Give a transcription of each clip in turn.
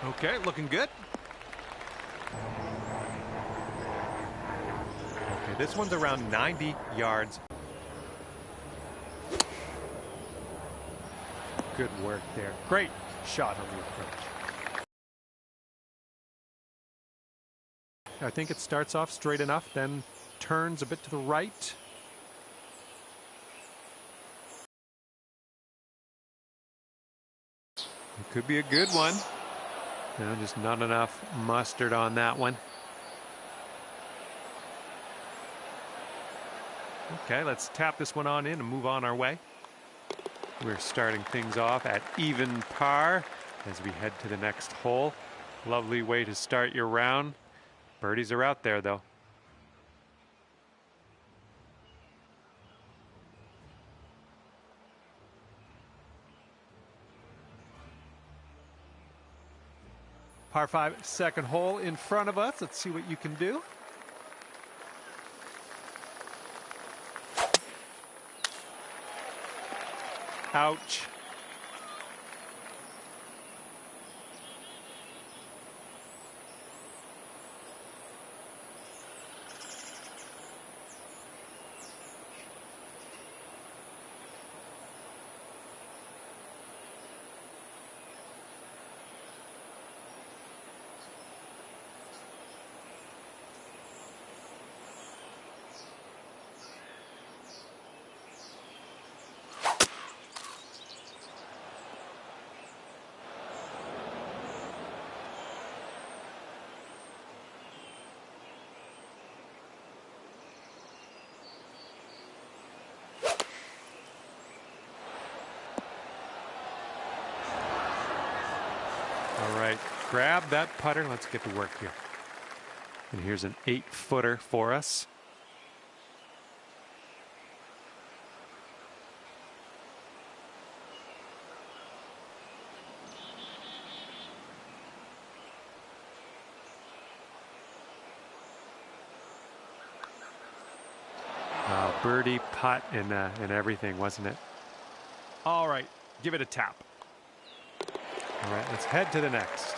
Okay, looking good. Okay, this one's around 90 yards. Good work there. Great shot on the approach. I think it starts off straight enough, then turns a bit to the right. It could be a good one. No, just not enough mustard on that one. Okay, let's tap this one on in and move on our way. We're starting things off at even par as we head to the next hole. Lovely way to start your round. Birdies are out there, though. Par 5, second hole in front of us. Let's see what you can do. Ouch. All right, grab that putter. Let's get to work here. And here's an 8-footer for us. Birdie, putt, and everything, wasn't it? All right, give it a tap. All right, let's head to the next.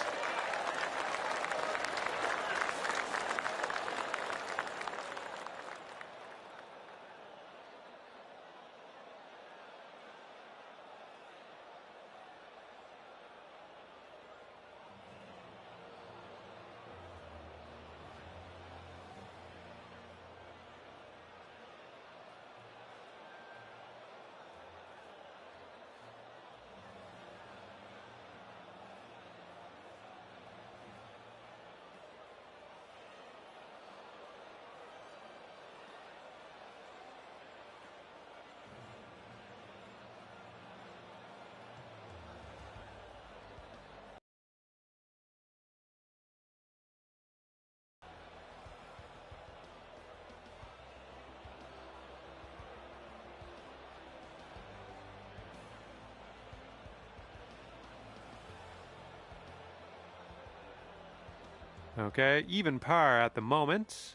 Okay, even par at the moment.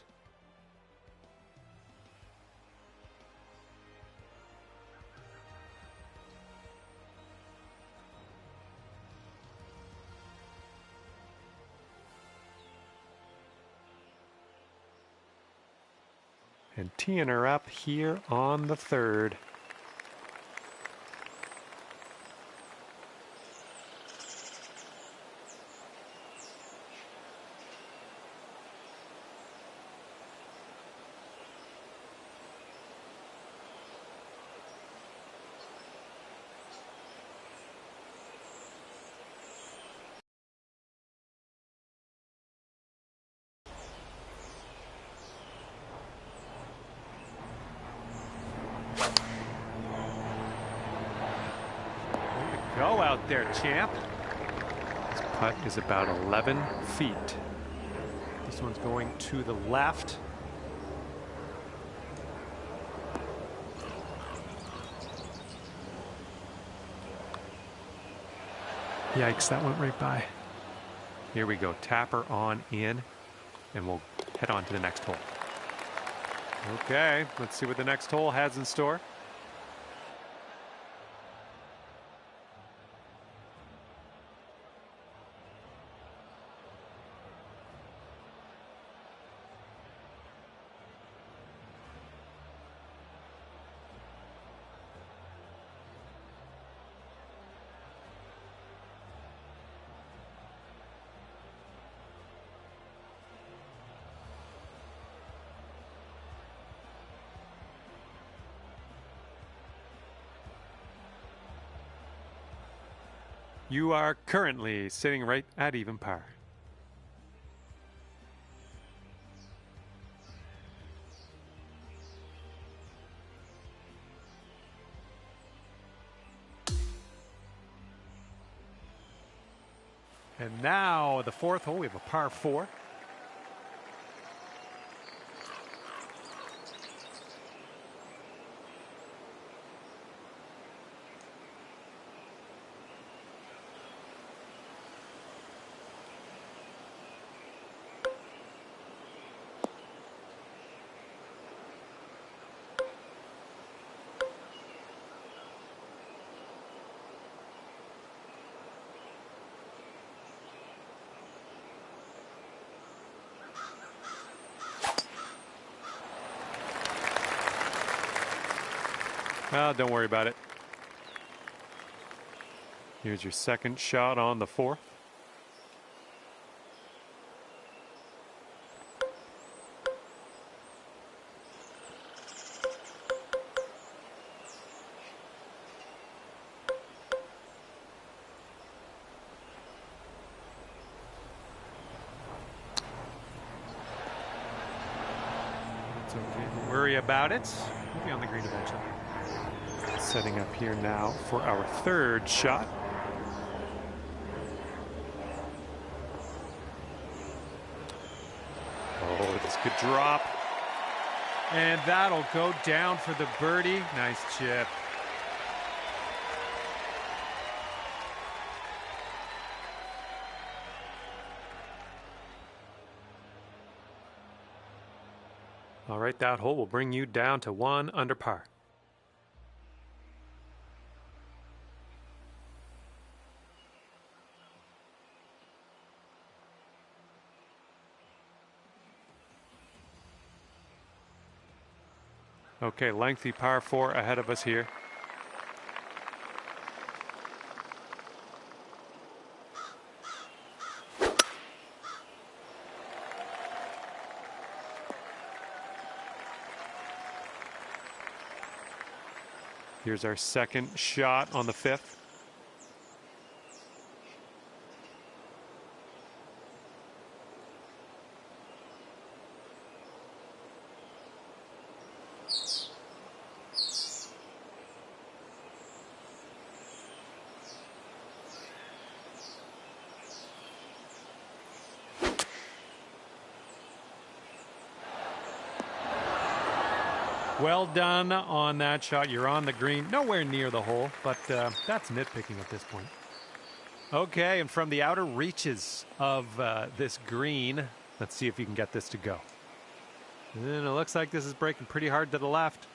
And teeing her up here on the third. Go out there, champ. This putt is about 11 feet. This one's going to the left. Yikes, that went right by. Here we go, tapper on in, and we'll head on to the next hole. Okay, let's see what the next hole has in store. You are currently sitting right at even par. And now the fourth hole, we have a par 4. Well, don't worry about it. Here's your second shot on the 4th. It's okay. Don't worry about it. We'll be on the green eventually. Setting up here now for our third shot. Oh, this could drop. And that'll go down for the birdie. Nice chip. All right, that hole will bring you down to 1 under par. Okay, lengthy par 4 ahead of us here. Here's our second shot on the 5th. Well done on that shot. You're on the green, nowhere near the hole, but that's nitpicking at this point. Okay, and from the outer reaches of this green, let's see if you can get this to go. And it looks like this is breaking pretty hard to the left.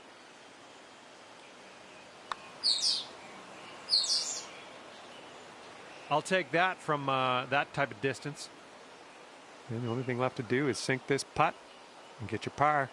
I'll take that from that type of distance. And the only thing left to do is sink this putt and get your par.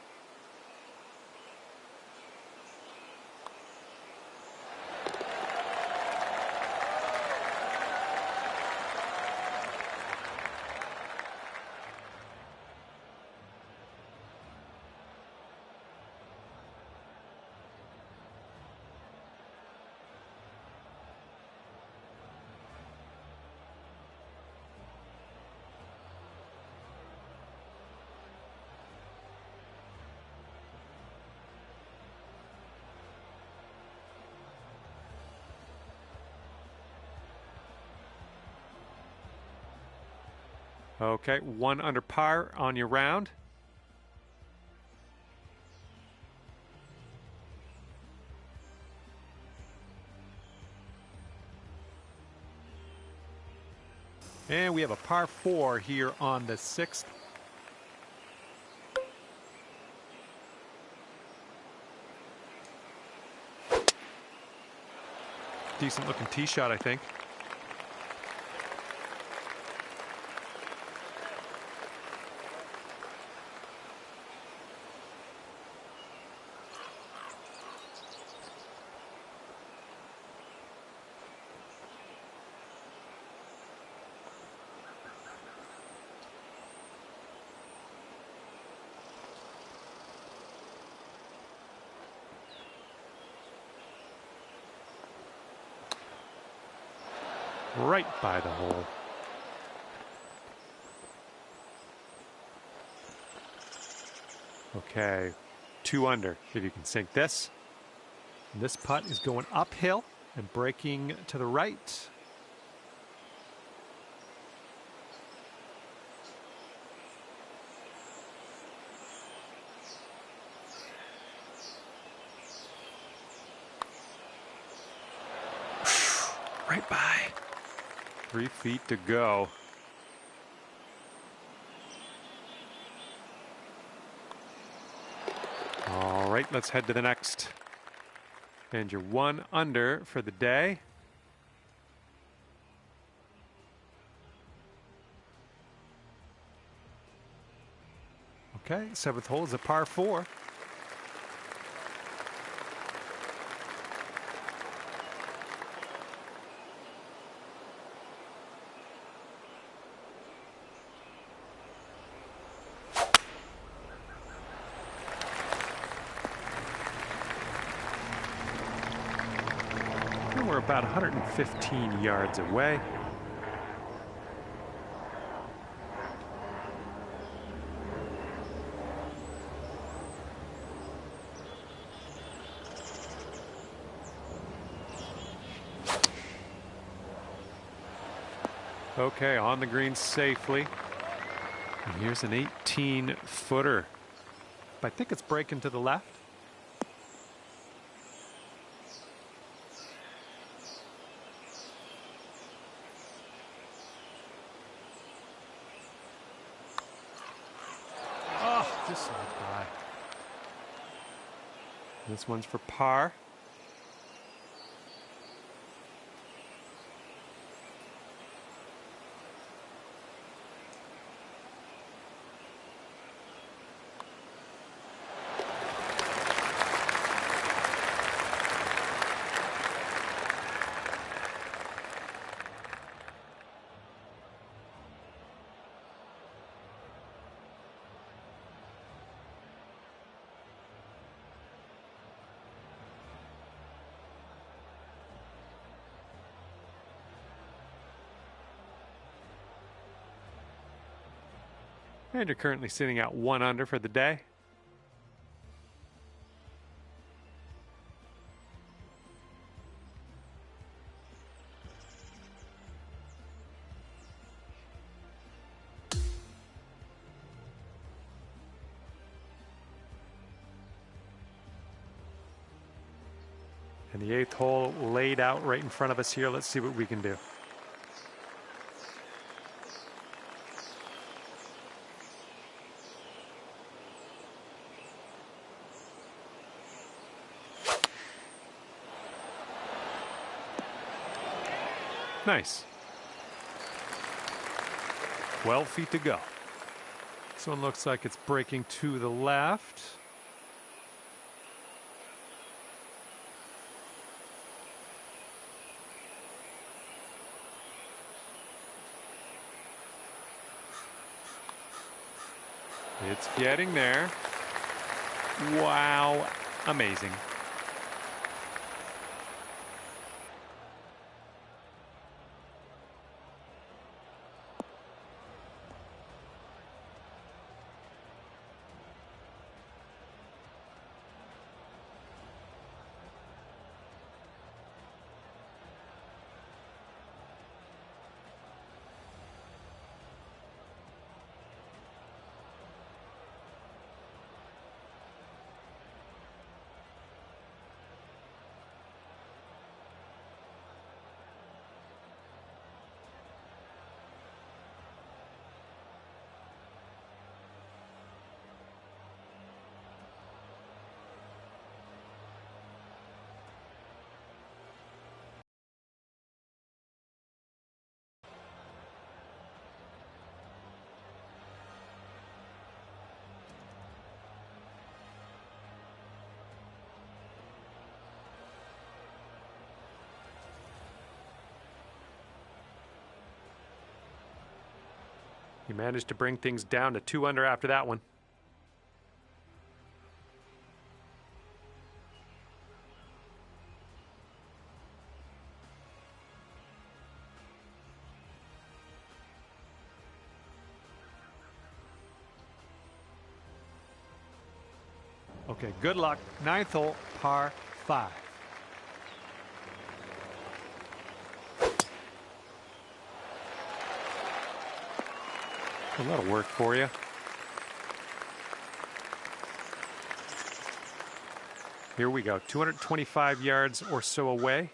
Okay, 1 under par on your round. And we have a par 4 here on the 6th. Decent looking tee shot, I think. right by the hole. Okay, 2 under if you can sink this. And this putt is going uphill and breaking to the right. Right by. 3 feet to go. All right, let's head to the next. And you're 1 under for the day. Okay, 7th hole is a par 4. And we're about 115 yards away. Okay, on the green safely. And here's an 18-footer. I think it's breaking to the left. Oh, just right by. This one's for par. And you're currently sitting at 1 under for the day. And the 8th hole laid out right in front of us here. Let's see what we can do. Nice. 12 feet to go. This one looks like it's breaking to the left. It's getting there. Wow, amazing. He managed to bring things down to 2 under after that one. Okay, good luck. Ninth hole, par 5. Well, that'll work for you. Here we go, 225 yards or so away.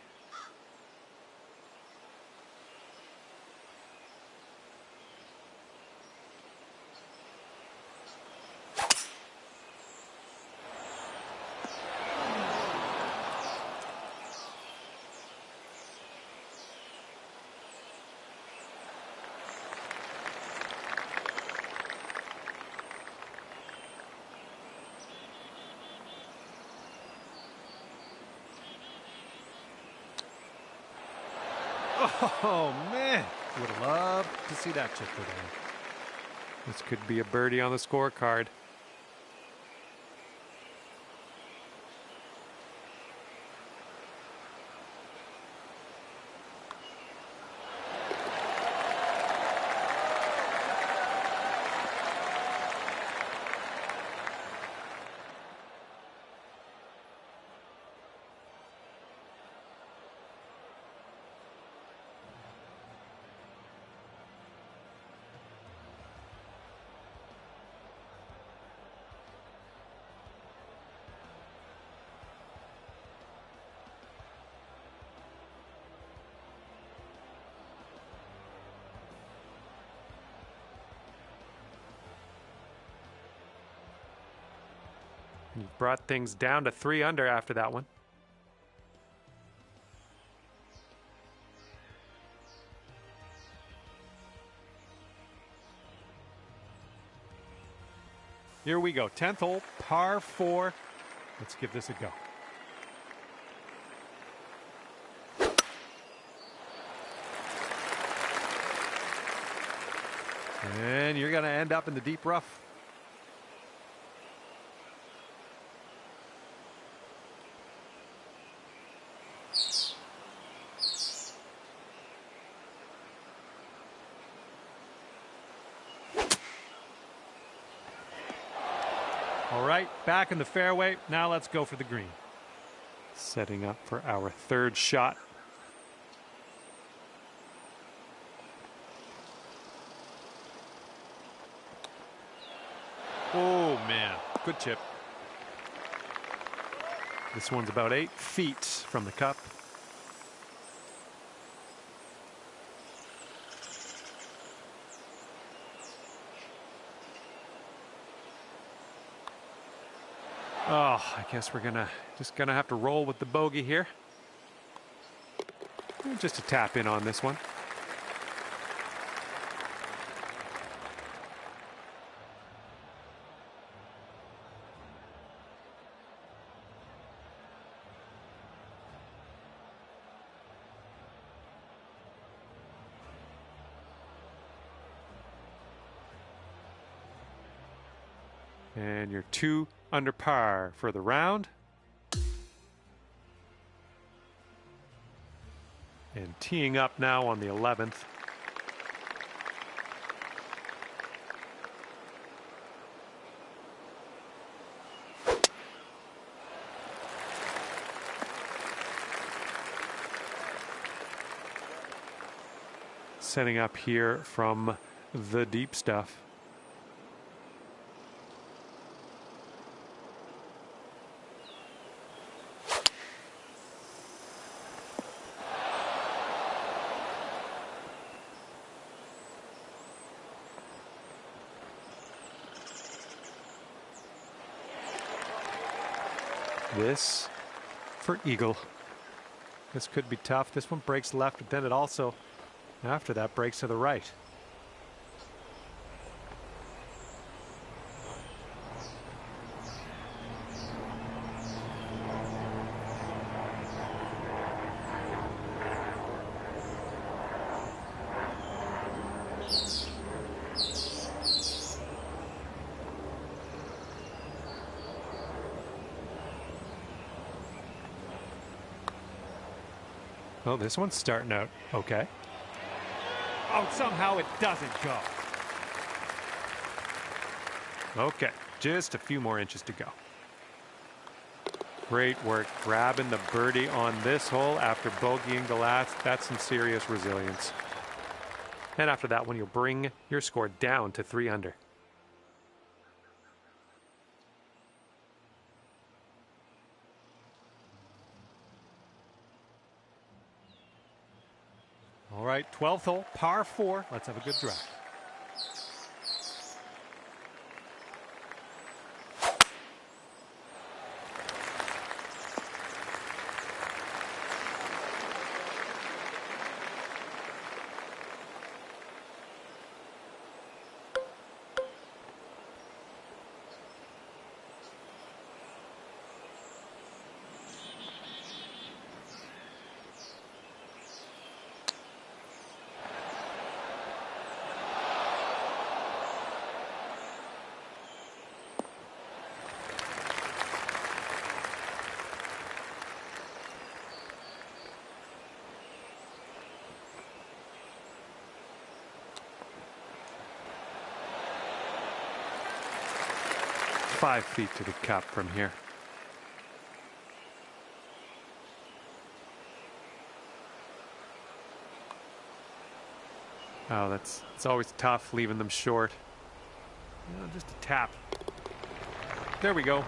Oh, man. Would have loved to see that chip go down. This could be a birdie on the scorecard. You brought things down to 3 under after that one. Here we go, 10th hole, par 4. Let's give this a go. And you're going to end up in the deep rough. All right, back in the fairway. Now let's go for the green. Setting up for our 3rd shot. Oh, man. Good chip. This one's about 8 feet from the cup. Oh, I guess we're just gonna have to roll with the bogey here. Just a tap in on this one. And you're 2 under par for the round. And teeing up now on the 11th. Setting up here from the deep stuff. This for eagle. This could be tough. This one breaks left, but then it also, after that, breaks to the right. Oh, this one's starting out okay. Oh, somehow it doesn't go. Okay, just a few more inches to go. Great work grabbing the birdie on this hole after bogeying the last. That's some serious resilience. And after that one, you'll bring your score down to 3 under. All right, 12th hole, par 4. Let's have a good drive. Five feet to the cup from here. Oh, it's always tough leaving them short. You know, just a tap. There we go.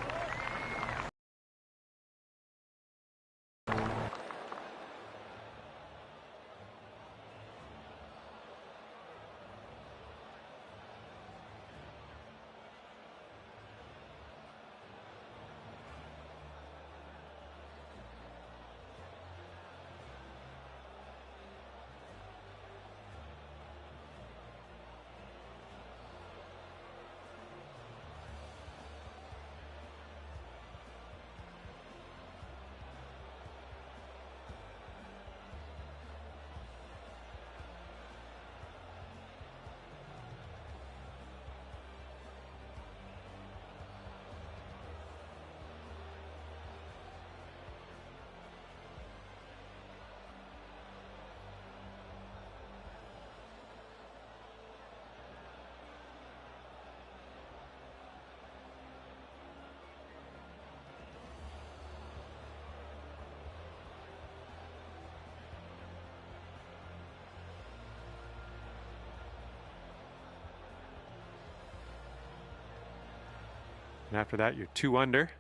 And after that, you're 2 under.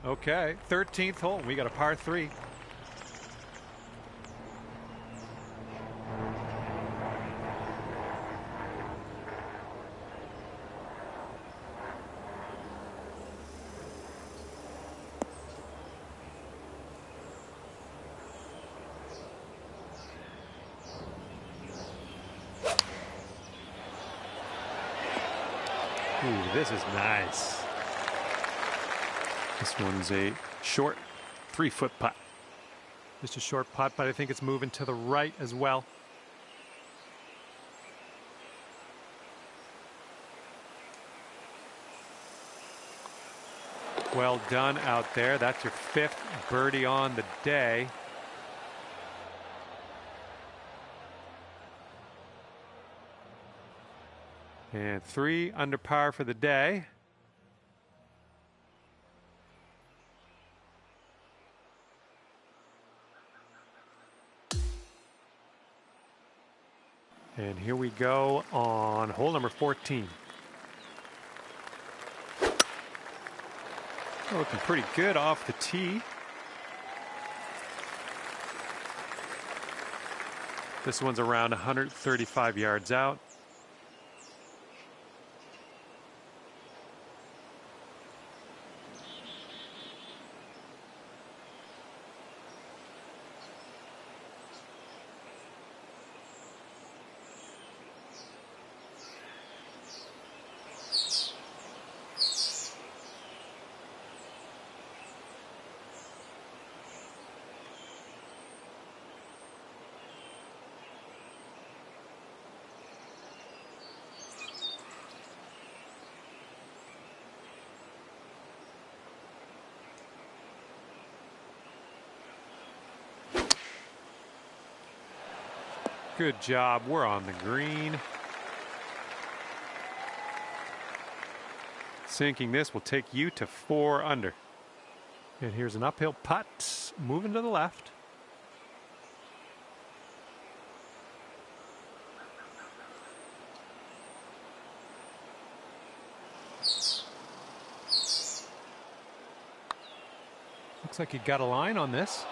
Okay, 13th hole. We got a par 3. Ooh, this is nice. This one's a short 3-foot putt. Just a short putt, but I think it's moving to the right as well. Well done out there. That's your 5th birdie on the day. And 3 under par for the day. And here we go on hole number 14. Looking pretty good off the tee. This one's around 135 yards out. Good job. We're on the green. Sinking this will take you to 4 under. And here's an uphill putt. Moving to the left. Looks like he got a line on this.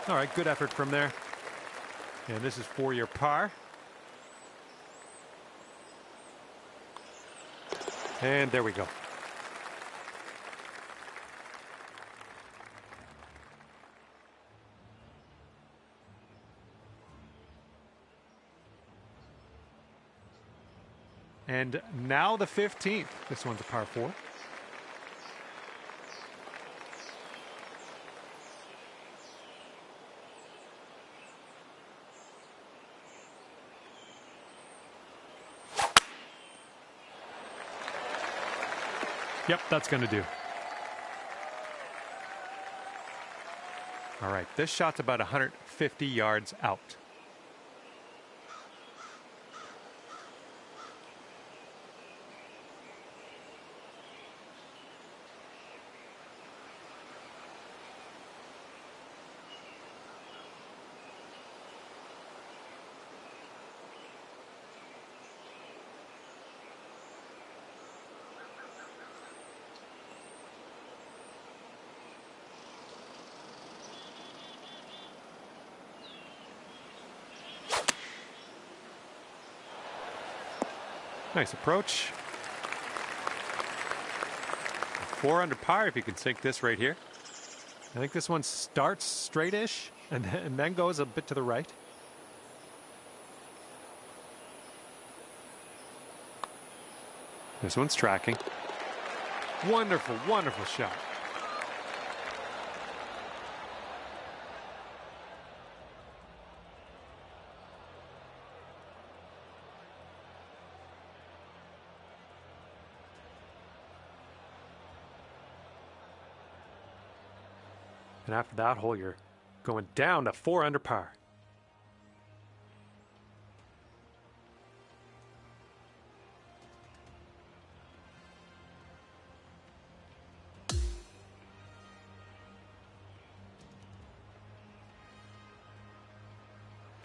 All right, good effort from there. And this is for your par. And there we go. And now the 15th. This one's a par 4. Yep, that's going to do. All right, this shot's about 150 yards out. Nice approach. 4 under par if you can sink this right here. I think this one starts straight-ish and then goes a bit to the right. This one's tracking. Wonderful, wonderful shot. And after that hole, you're going down to 4 under par.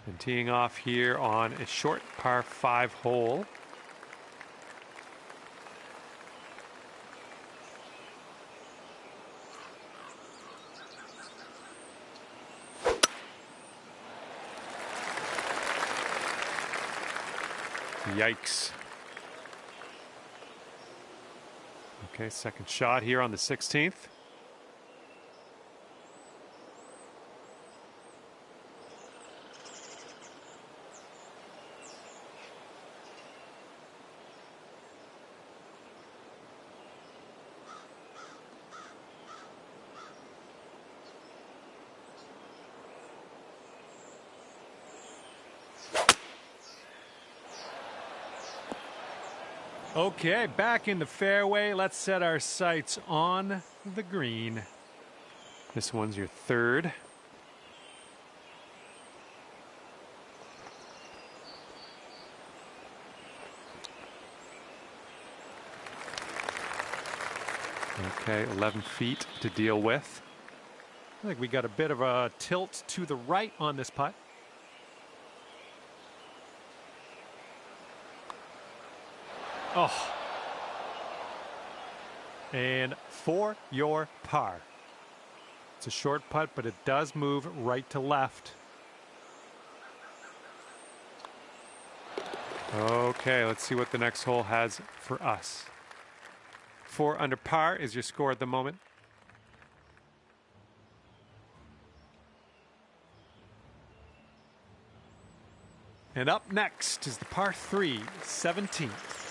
And teeing off here on a short par 5 hole. Yikes. Okay, second shot here on the 16th. Okay, back in the fairway. Let's set our sights on the green. This one's your 3rd. Okay, 11 feet to deal with. I think we got a bit of a tilt to the right on this putt. Oh. And for your par. It's a short putt, but it does move right to left. Okay, let's see what the next hole has for us. 4 under par is your score at the moment. And up next is the par 3, 17th.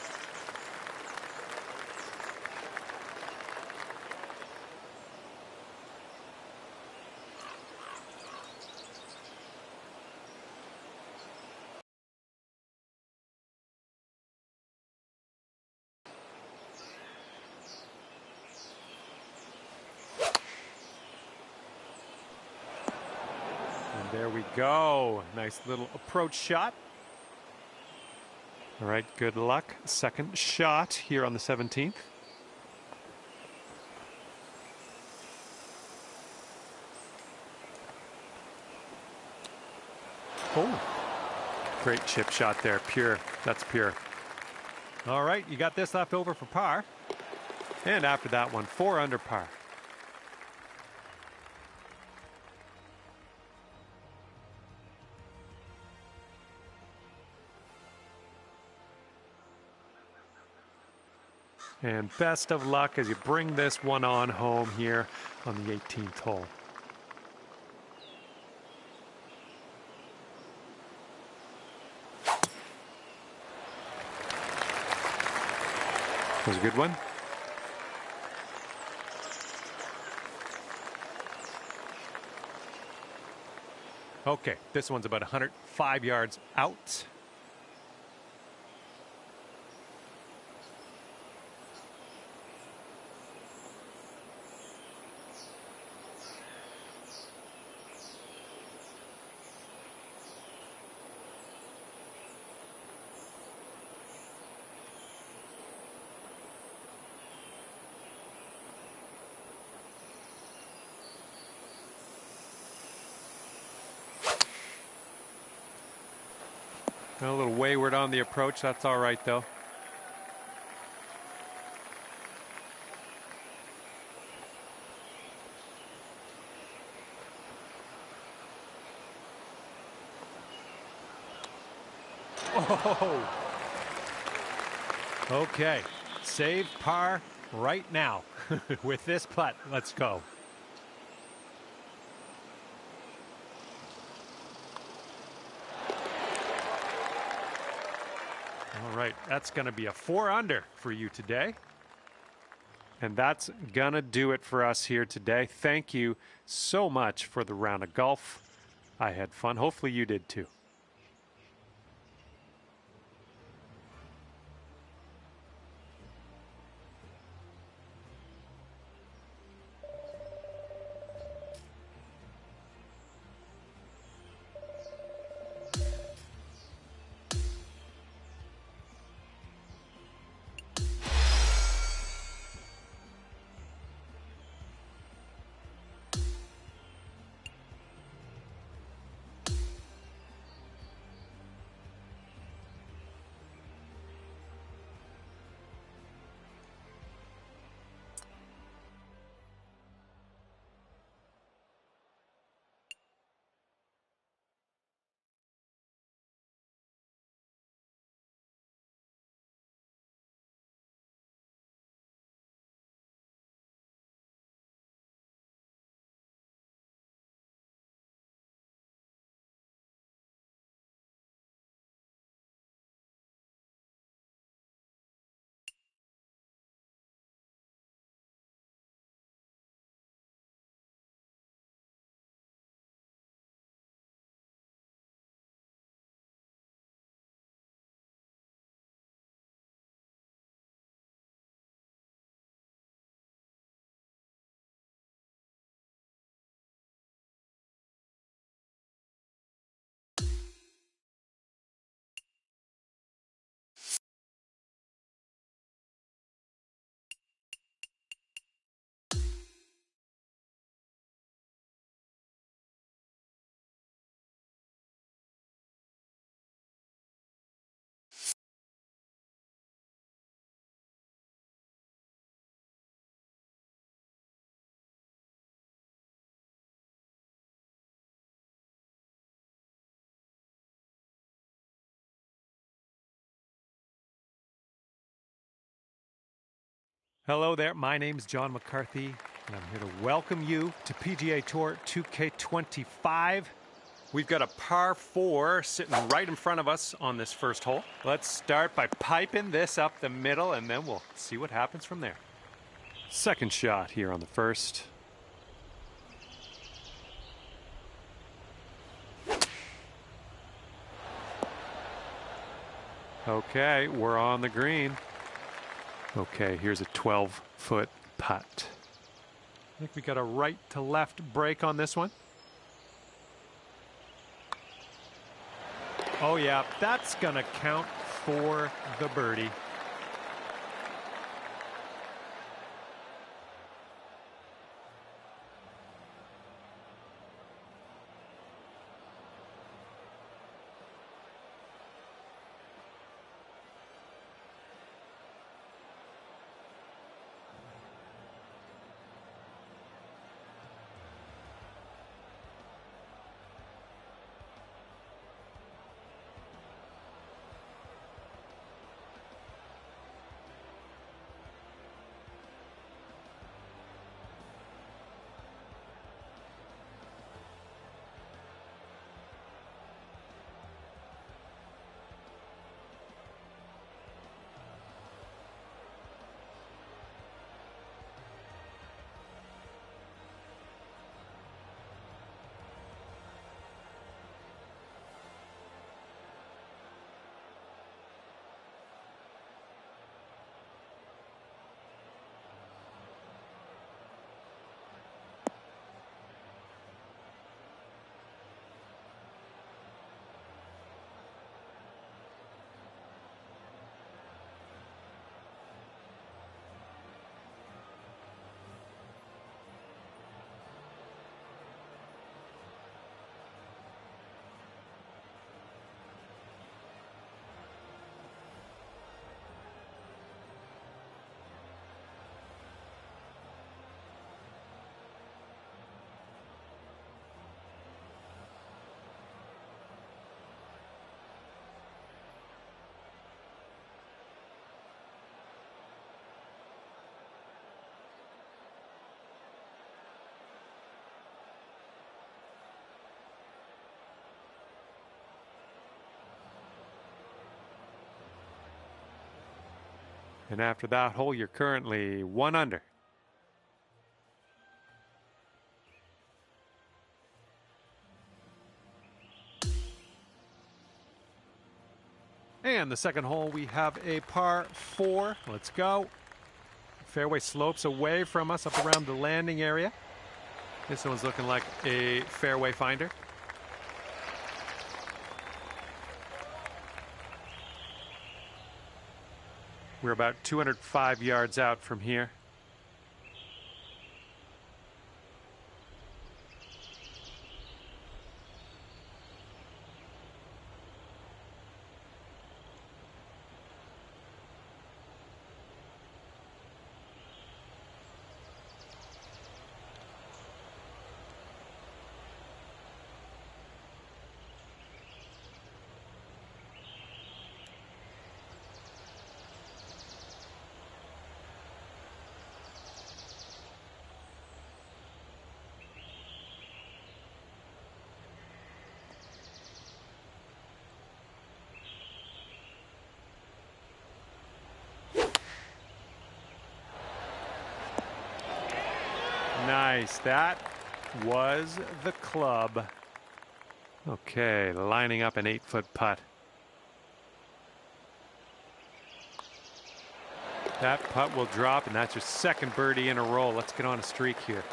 And there we go. Nice little approach shot. All right, good luck. Second shot here on the 17th. Oh, great chip shot there. Pure. That's pure. All right, you got this left over for par. And after that one, 4 under par. And best of luck as you bring this one on home here on the 18th hole. That was a good one. Okay, this one's about 105 yards out. A little wayward on the approach. That's all right, though. Oh. Okay. Save par right now with this putt. Let's go. All right, that's going to be a 4 under for you today. And that's going to do it for us here today. Thank you so much for the round of golf. I had fun. Hopefully you did too. Hello there, my name's John McCarthy, and I'm here to welcome you to PGA Tour 2K25. We've got a par 4 sitting right in front of us on this first hole. Let's start by piping this up the middle, and then we'll see what happens from there. Second shot here on the first. Okay, we're on the green. Okay, here's a 12-foot putt. I think we got a right to left break on this one. Oh yeah, that's gonna count for the birdie. And after that hole, you're currently 1 under. And the second hole, we have a par 4. Let's go. Fairway slopes away from us up around the landing area. This one's looking like a fairway finder. We're about 205 yards out from here. Nice. That was the club. Okay, lining up an 8-foot putt. That putt will drop, and that's your second birdie in a row. Let's get on a streak here.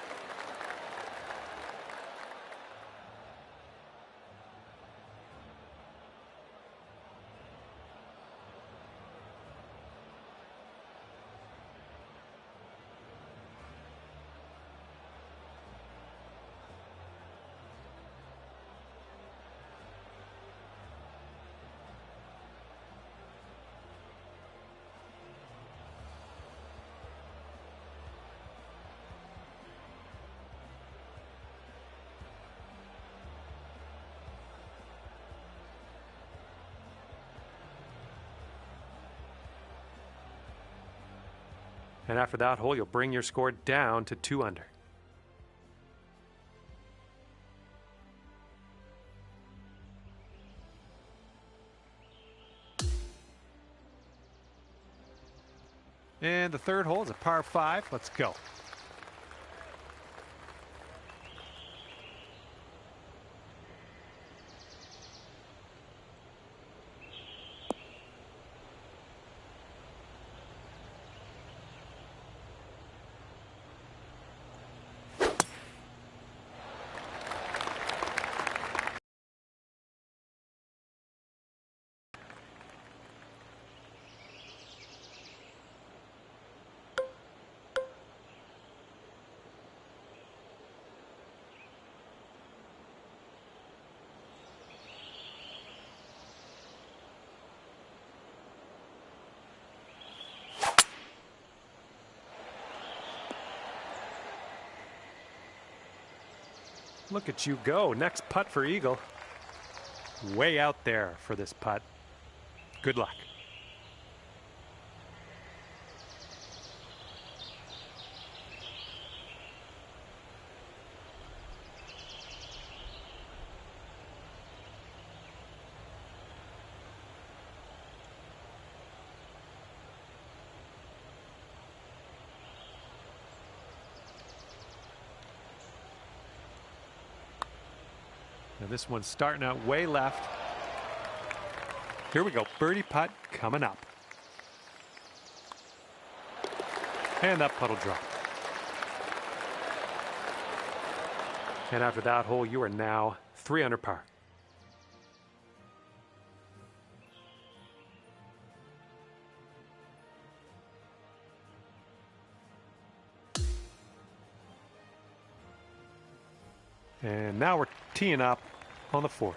And after that hole, you'll bring your score down to 2 under. And the third hole is a par 5. Let's go. Look at you go. Next putt for Eagle. Way out there for this putt. Good luck. Now this one's starting out way left. Here we go. Birdie putt coming up. And that putt will drop. And after that hole, you are now 3 under par. And now we're teeing up on the 4th.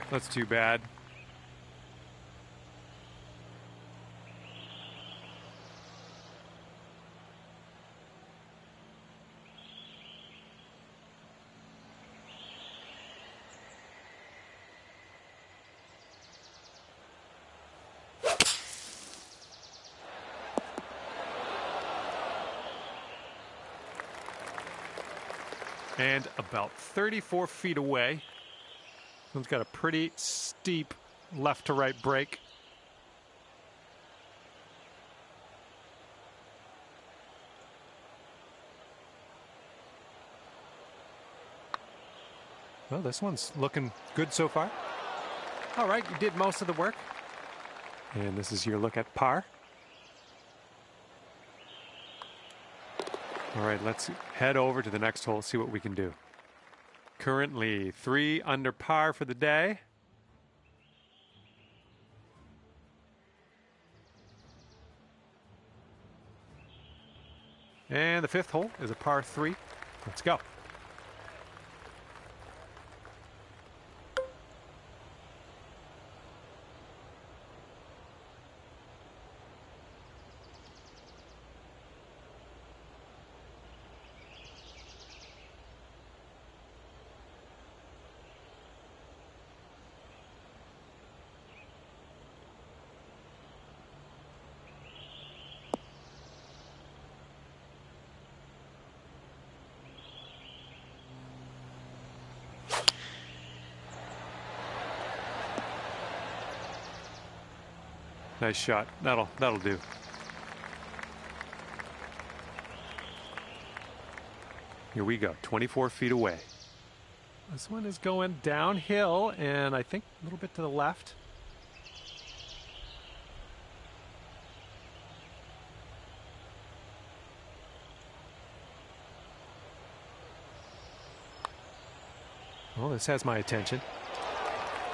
That's too bad. And about 34 feet away. One's got a pretty steep left to right break. Well, this one's looking good so far. All right, you did most of the work. And this is your look at par. All right, let's head over to the next hole, see what we can do. Currently 3 under par for the day. And the 5th hole is a par 3. Let's go. Nice shot. That'll do. Here we go. 24 feet away. This one is going downhill and I think a little bit to the left. Well, this has my attention.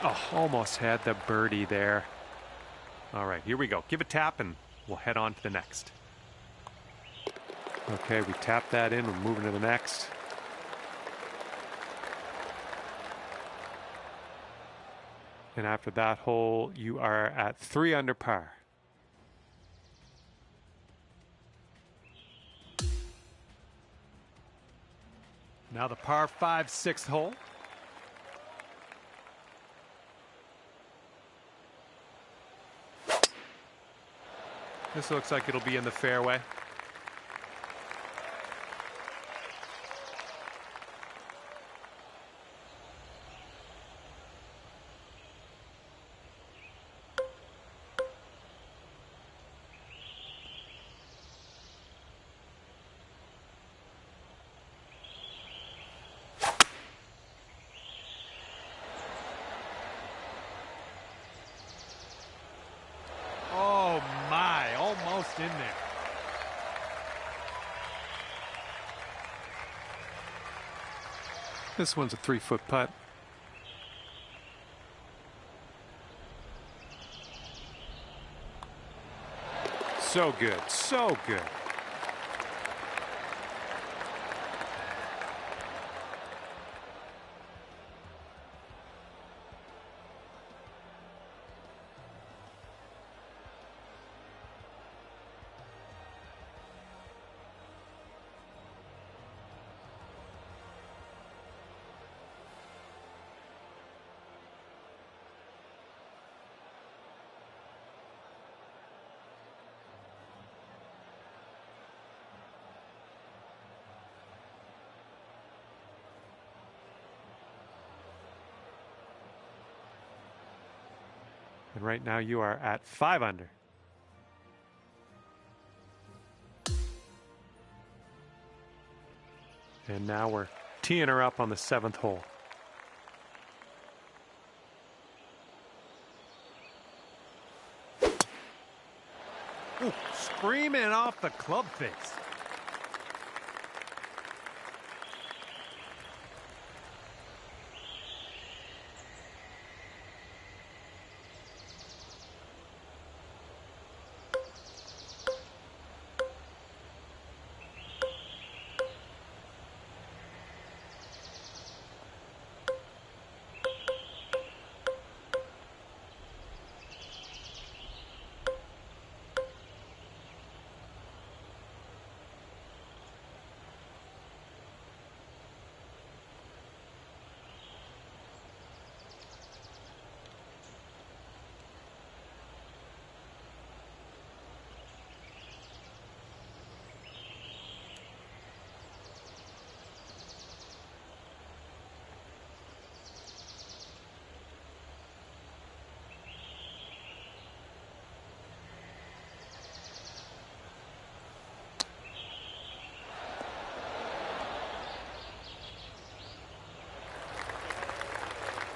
Oh, almost had the birdie there. All right, here we go. Give a tap and we'll head on to the next. Okay, we tapped that in. We're moving to the next. And after that hole, you are at 3 under par. Now the par 5 6th hole. This looks like it'll be in the fairway. In there. This one's a 3-foot putt. So good, so good. right now you are at 5 under. And now we're teeing her up on the 7th hole. Ooh, screaming off the club face.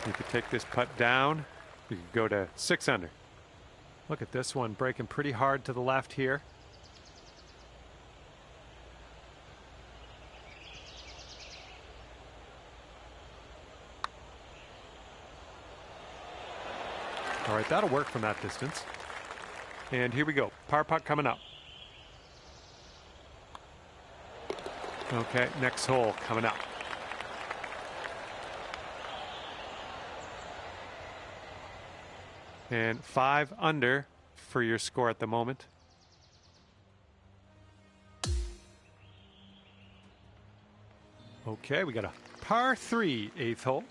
You could take this putt down. You could go to 6 under. Look at this one breaking pretty hard to the left here. All right, that'll work from that distance. And here we go. Par putt coming up. Okay, next hole coming up. And 5 under for your score at the moment. Okay, we got a par 3 8th hole.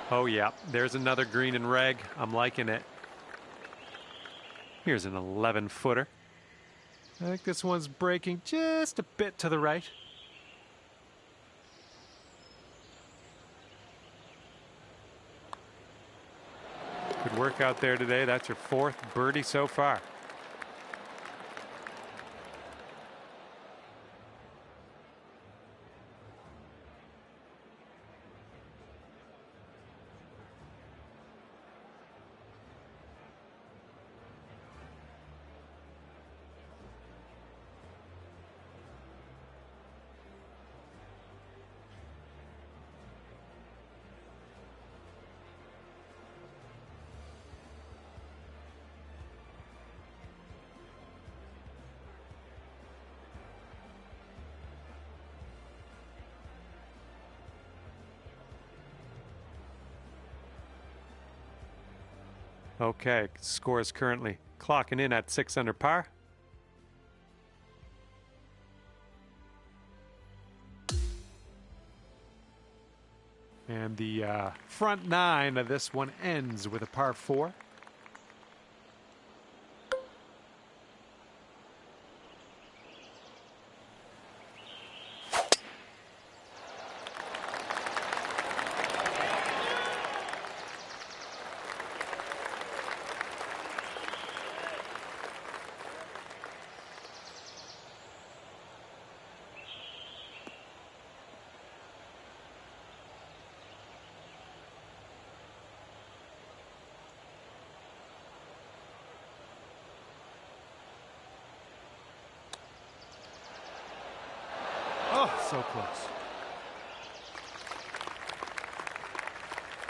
Oh yeah, there's another green and reg. I'm liking it. Here's an 11-footer. I think this one's breaking just a bit to the right. Good work out there today. That's your 4th birdie so far. Okay, score is currently clocking in at 6 under par. And the front 9 of this one ends with a par 4. Oh, so close.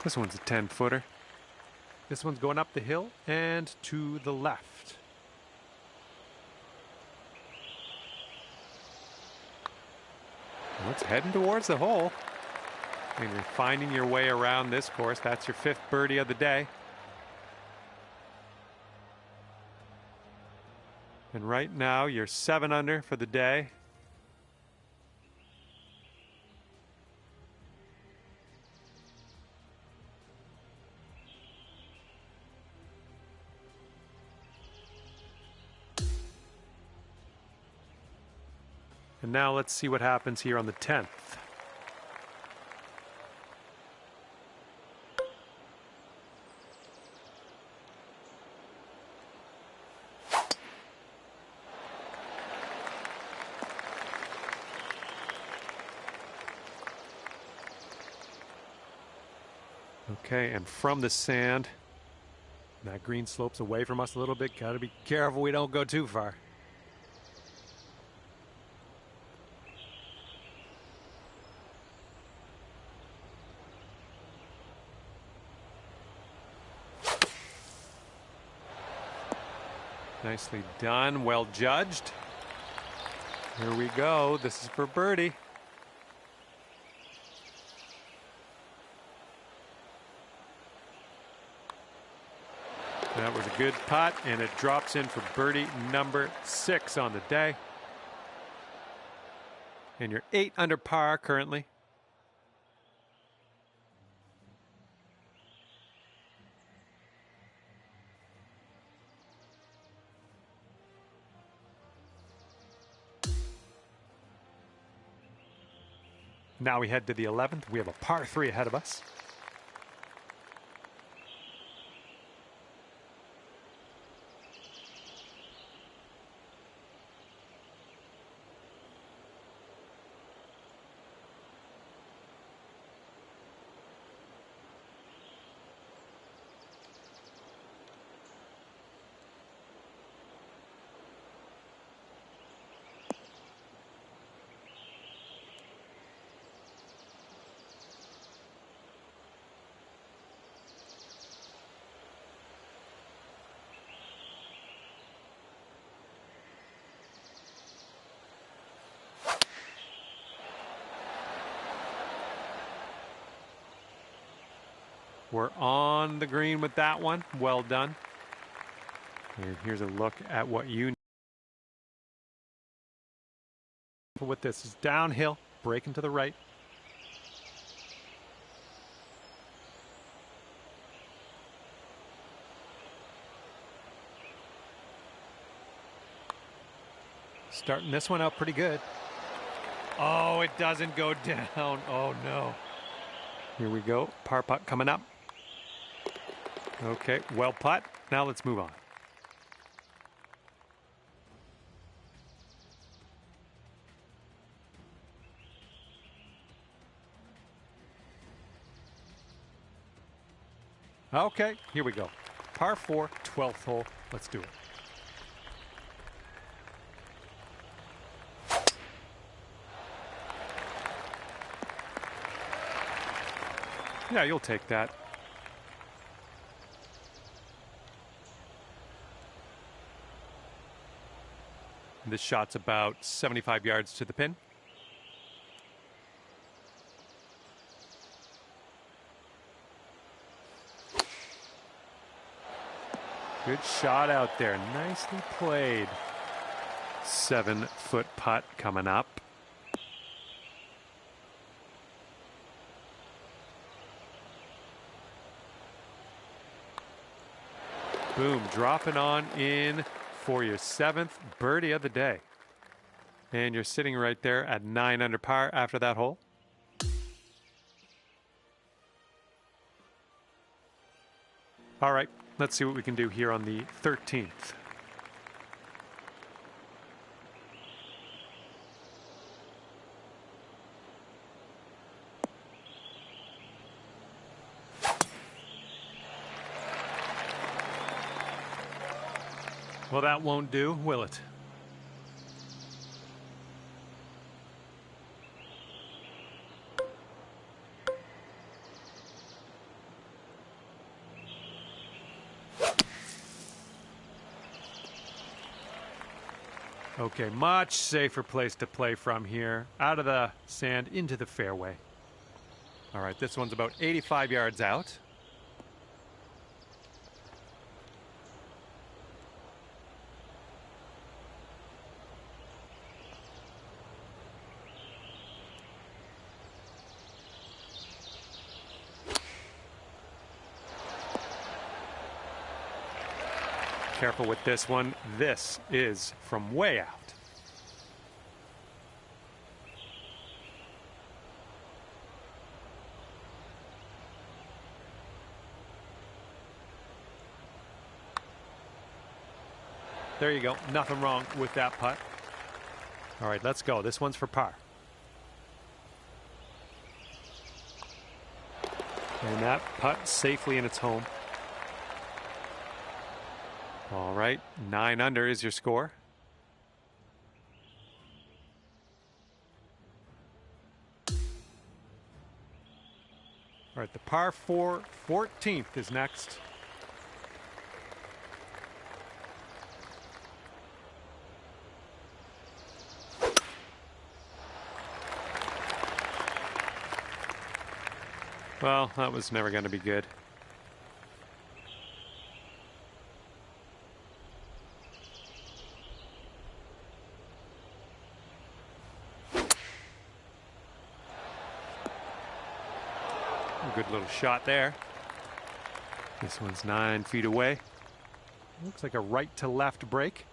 This one's a 10-footer. This one's going up the hill and to the left. Well, it's heading towards the hole. And you're finding your way around this course. That's your 5th birdie of the day. And right now you're 7 under for the day. And now let's see what happens here on the 10th. Okay, and from the sand, that green slopes away from us a little bit. Got to be careful we don't go too far. Nicely done, well judged. Here we go, this is for birdie. That was a good putt, and it drops in for birdie number 6 on the day. And you're 8 under par currently. Now we head to the 11th. We have a par 3 ahead of us. We're on the green with that one. Well done. And here's a look at what you need with this. Is downhill, breaking to the right. Starting this one out pretty good. Oh, it doesn't go down. Oh, no. Here we go. Par putt coming up. Okay, well putt. Now let's move on. Okay, here we go. Par 4, 12th hole. Let's do it. Yeah, you'll take that. This shot's about 75 yards to the pin. Good shot out there. Nicely played. 7-foot putt coming up. Boom, dropping on in for your 7th birdie of the day. And you're sitting right there at 9 under par after that hole. All right, let's see what we can do here on the 13th. Well, that won't do, will it? Okay, much safer place to play from here. Out of the sand, into the fairway. All right, this one's about 85 yards out. Careful with this one. This is from way out. There you go. Nothing wrong with that putt. All right, let's go. This one's for par. And that putt safely in its home. All right, 9 under is your score. All right, the par 4 14th is next. Well, that was never going to be good. A good little shot there. This one's 9 feet away. Looks like a right to left break.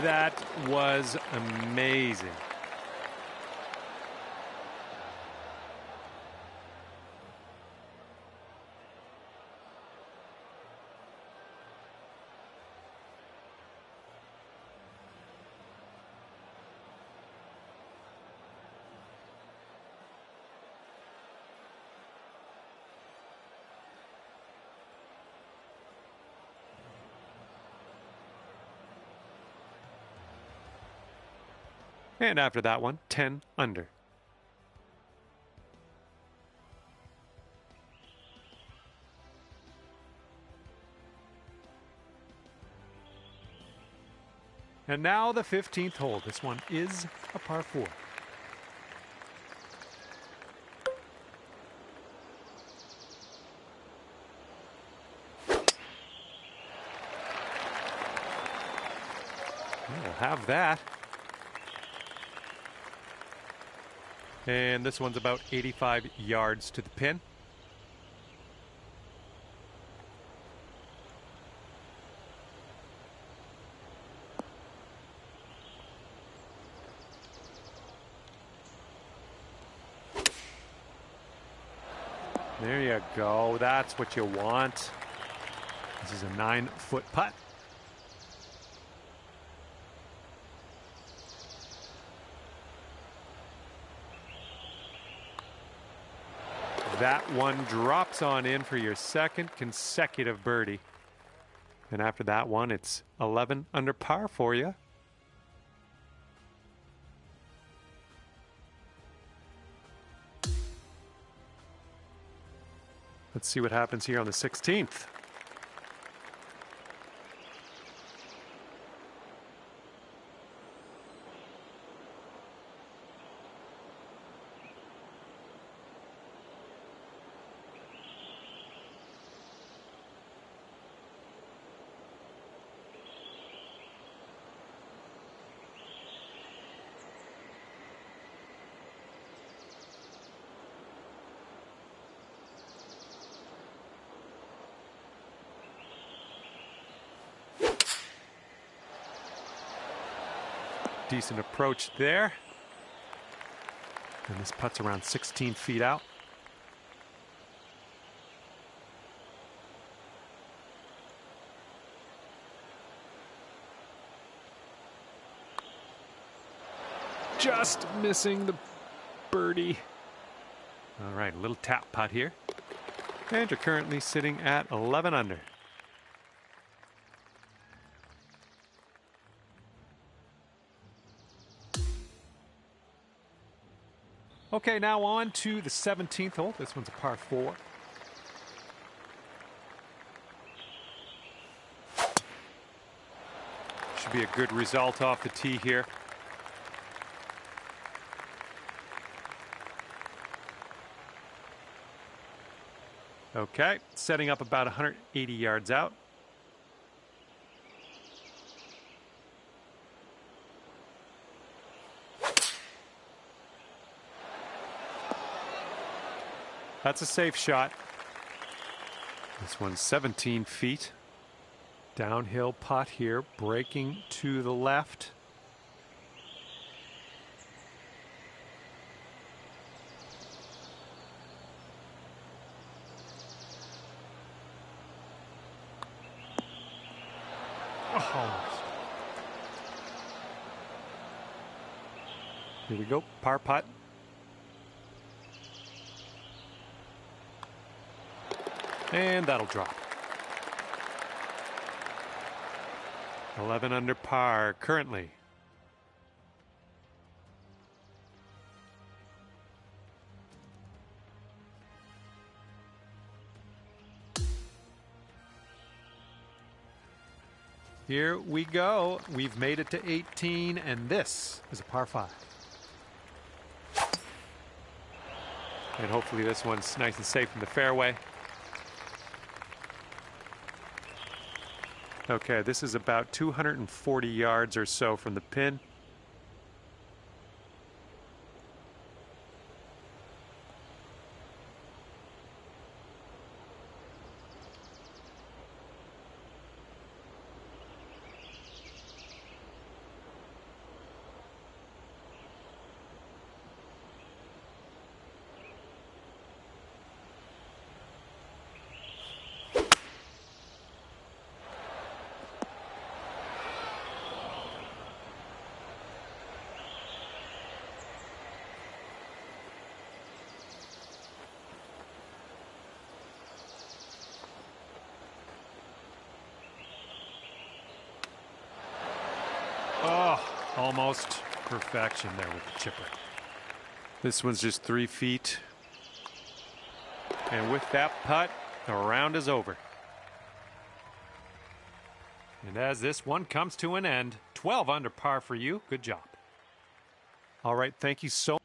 That was amazing. And after that one, 10 under. And now the 15th hole. This one is a par 4. We'll have that. And this one's about 85 yards to the pin. There you go. That's what you want. This is a 9-foot putt. That one drops on in for your second consecutive birdie. And after that one, it's 11 under par for you. Let's see what happens here on the 16th. Decent approach there. And this putt's around 16 feet out. Just missing the birdie. All right, a little tap putt here. And you're currently sitting at 11 under. Okay, now on to the 17th hole. This one's a par 4. Should be a good result off the tee here. Okay, setting up about 180 yards out. That's a safe shot. This one's 17 feet. Downhill putt here, breaking to the left. Oh. Here we go, par putt. And that'll drop. 11 under par currently. Here we go. We've made it to 18, and this is a par 5. And hopefully this one's nice and safe in the fairway. Okay, this is about 240 yards or so from the pin. Oh, almost perfection there with the chipper. This one's just 3 feet. And with that putt, the round is over. And as this one comes to an end, 12 under par for you. Good job. All right, thank you so much.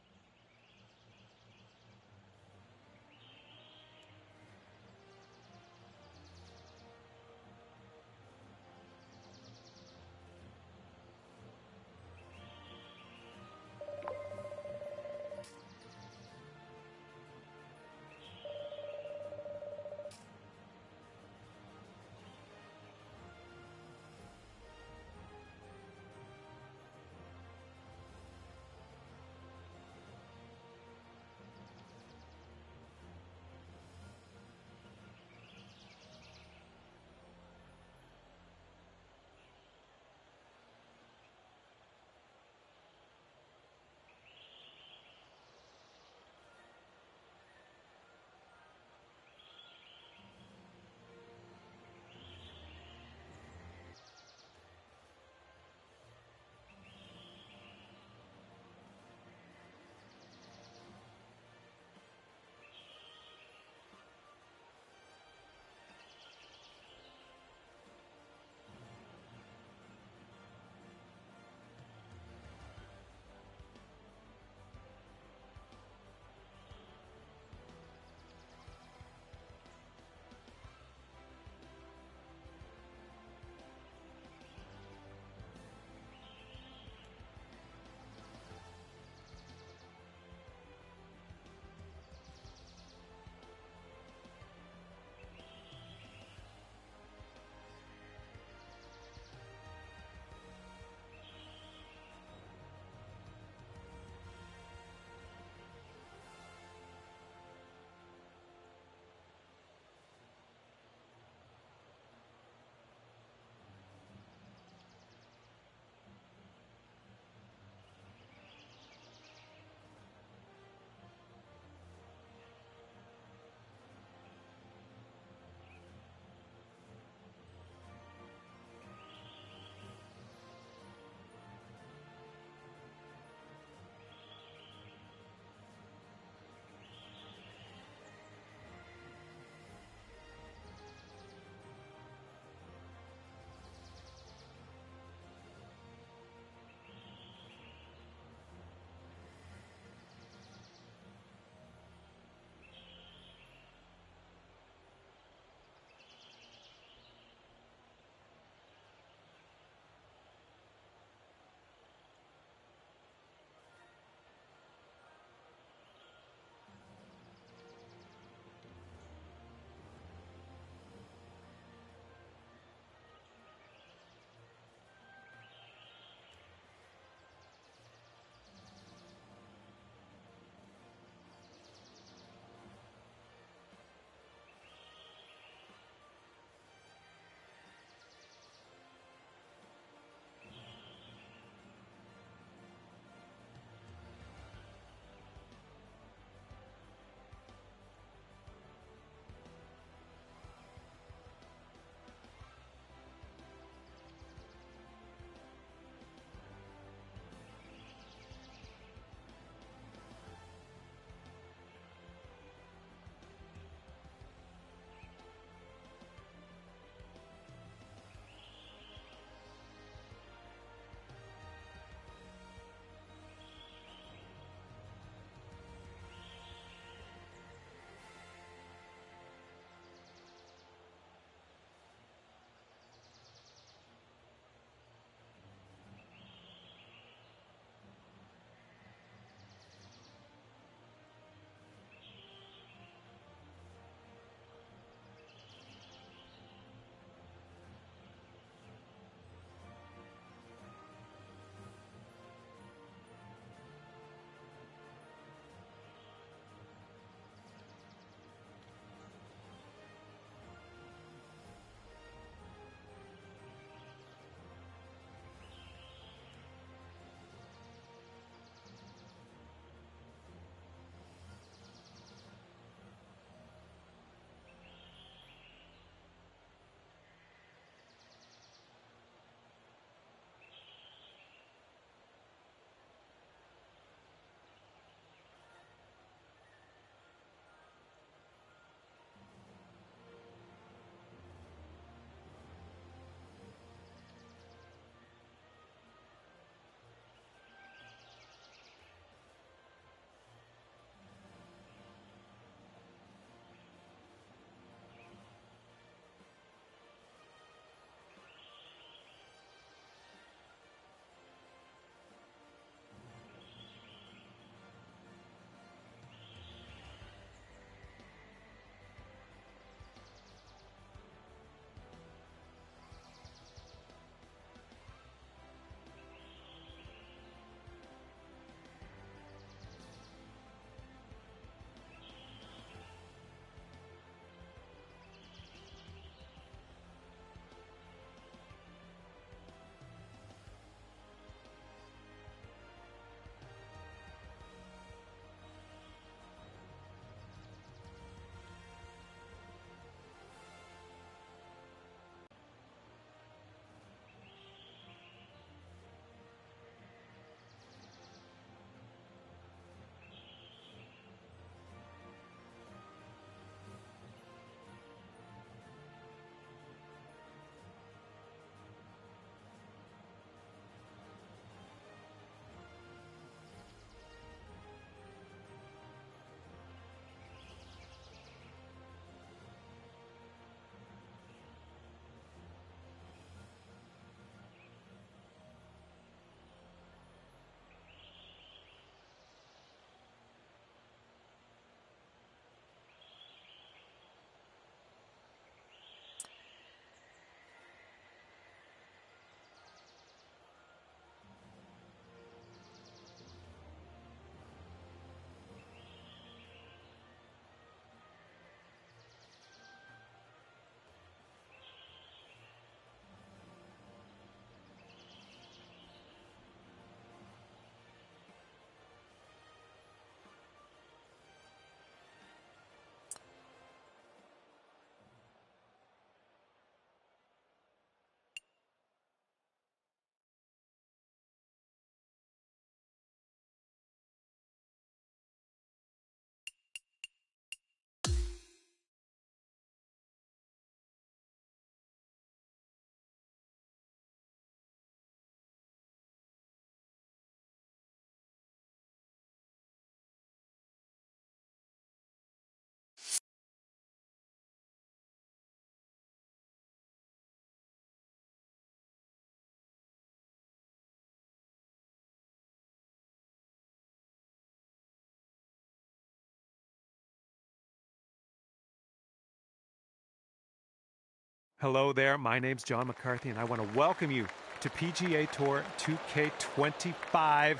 Hello there, my name's John McCarthy, and I want to welcome you to PGA Tour 2K25.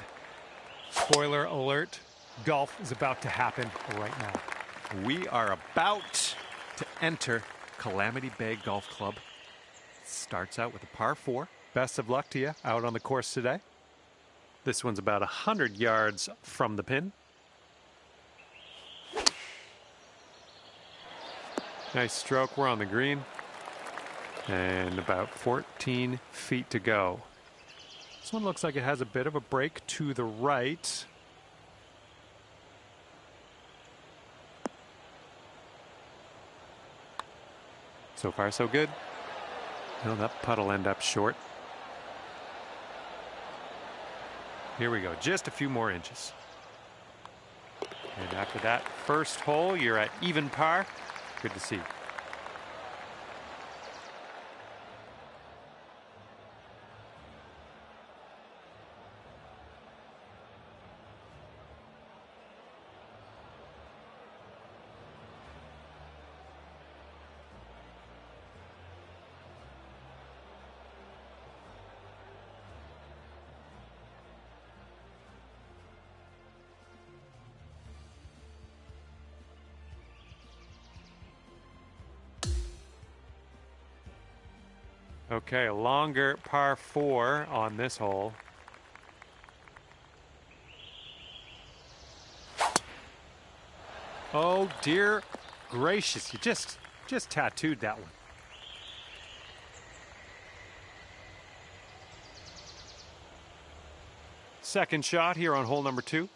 Spoiler alert, golf is about to happen right now. We are about to enter Calamity Bay Golf Club. It starts out with a par 4. Best of luck to you out on the course today. This one's about 100 yards from the pin. Nice stroke, we're on the green. And about 14 feet to go. This one looks like it has a bit of a break to the right. So far, so good. No, that putt will end up short. Here we go, just a few more inches. And after that first hole, you're at even par. Good to see. Okay, a longer par 4 on this hole. Oh dear gracious, you just tattooed that one. Second shot here on hole number 2.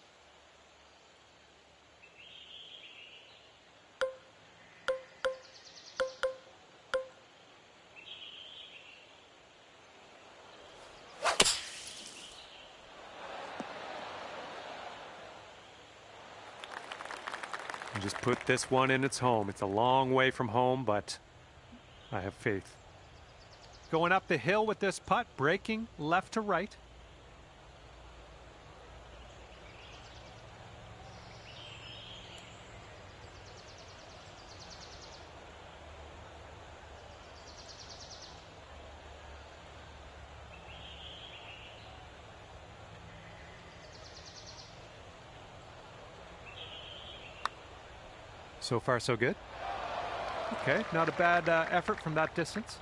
And just put this one in its home. It's a long way from home, but I have faith. Going up the hill with this putt, breaking left to right. So far, so good. Okay, not a bad effort from that distance.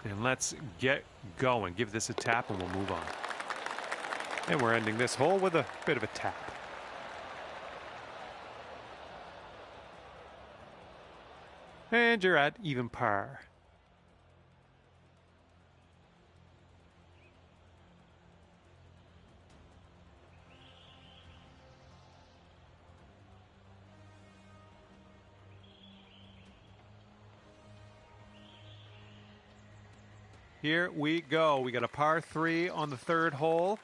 And let's get going. Give this a tap and we'll move on. And we're ending this hole with a bit of a tap. And you're at even par. Here we go. We got a par 3 on the third hole.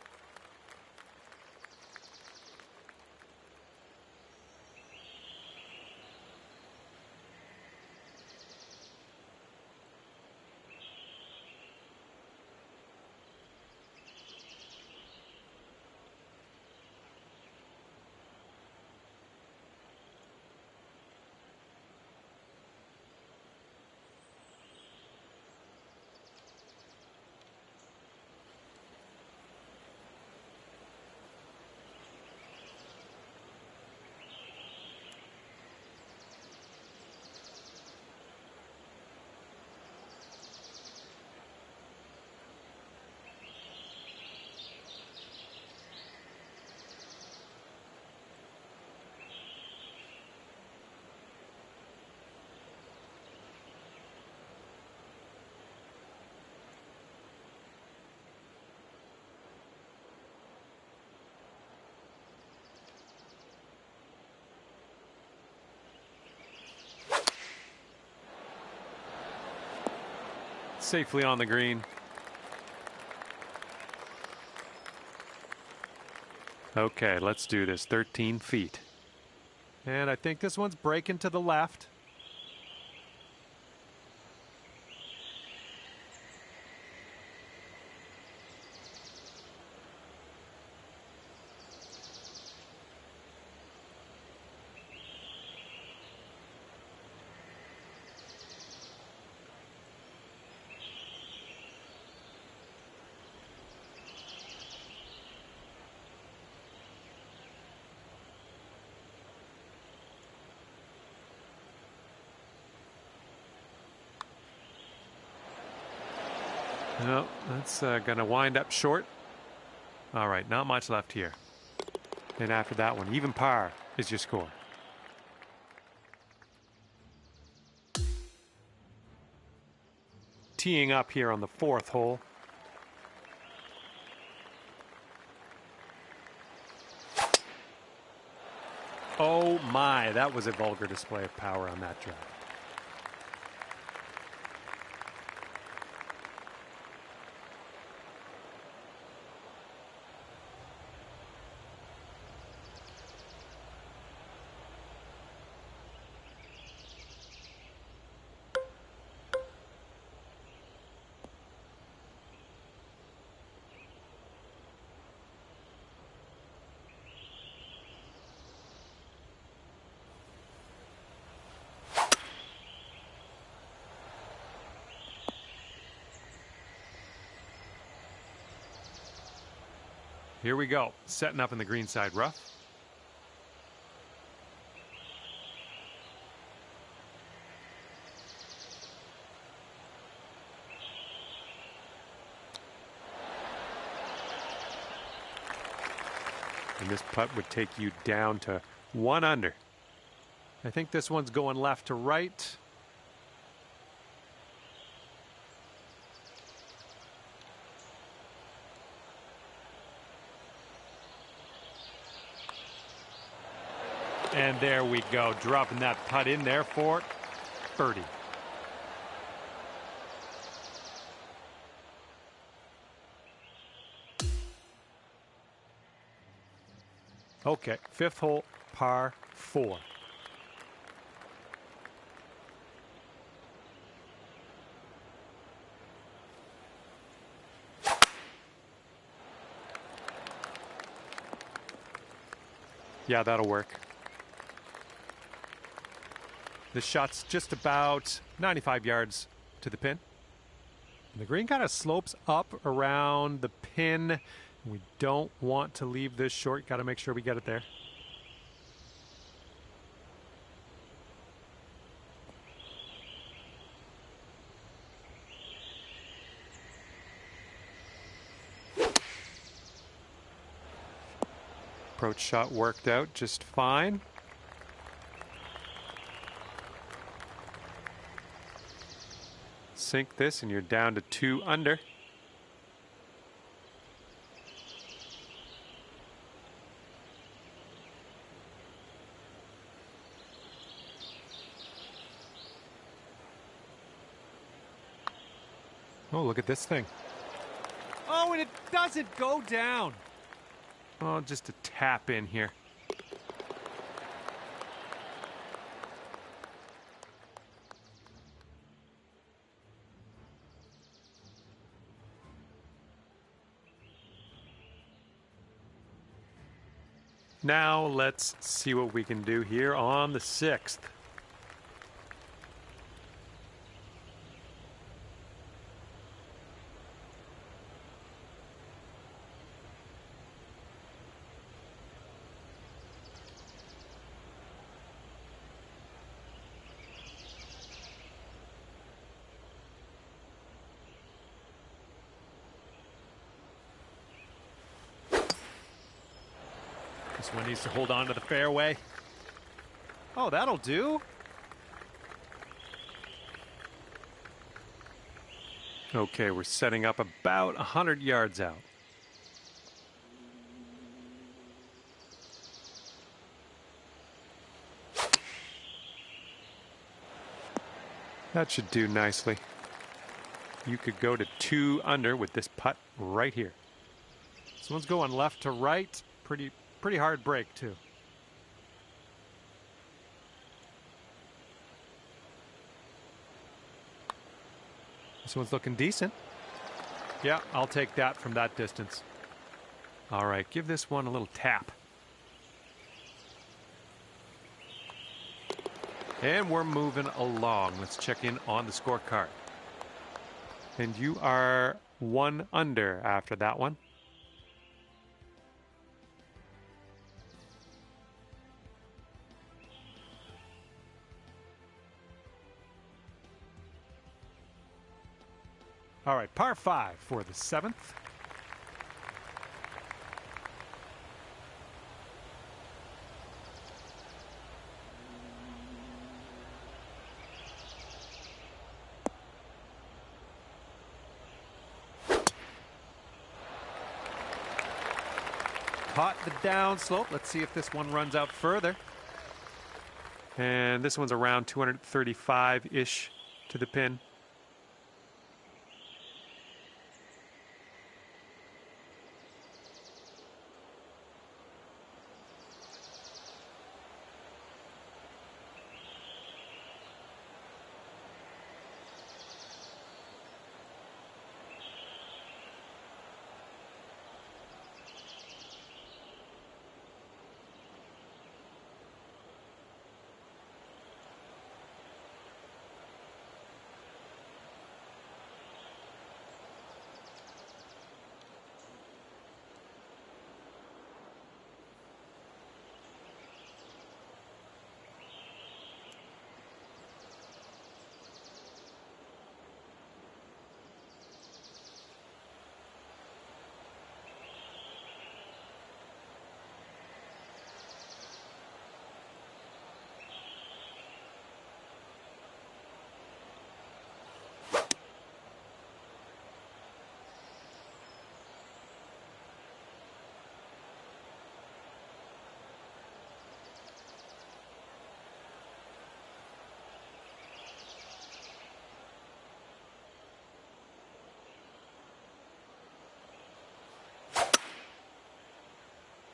Safely on the green. Okay, let's do this. 13 feet. And I think this one's breaking to the left. No, that's going to wind up short. All right, not much left here. And after that one, even par is your score. Teeing up here on the 4th hole. Oh my, that was a vulgar display of power on that drive. Here we go, setting up in the greenside rough. And this putt would take you down to 1 under. I think this one's going left to right. And there we go, dropping that putt in there for birdie. Okay, 5th hole, par 4. Yeah, that'll work. This shot's just about 95 yards to the pin. The green kind of slopes up around the pin. We don't want to leave this short. Got to make sure we get it there. Approach shot worked out just fine. Sink this and you're down to 2 under. Oh, look at this thing. Oh, and it doesn't go down. Oh, just a tap in here. Now let's see what we can do here on the 6th. This one needs to hold on to the fairway. Oh, that'll do. Okay, we're setting up about 100 yards out. That should do nicely. You could go to 2 under with this putt right here. This one's going left to right. Pretty hard break, too. This one's looking decent. Yeah, I'll take that from that distance. All right, give this one a little tap. And we're moving along. Let's check in on the scorecard. And you are 1 under after that one. All right, par 5 for the 7th. Caught the downslope. Let's see if this one runs out further. And this one's around 235-ish to the pin.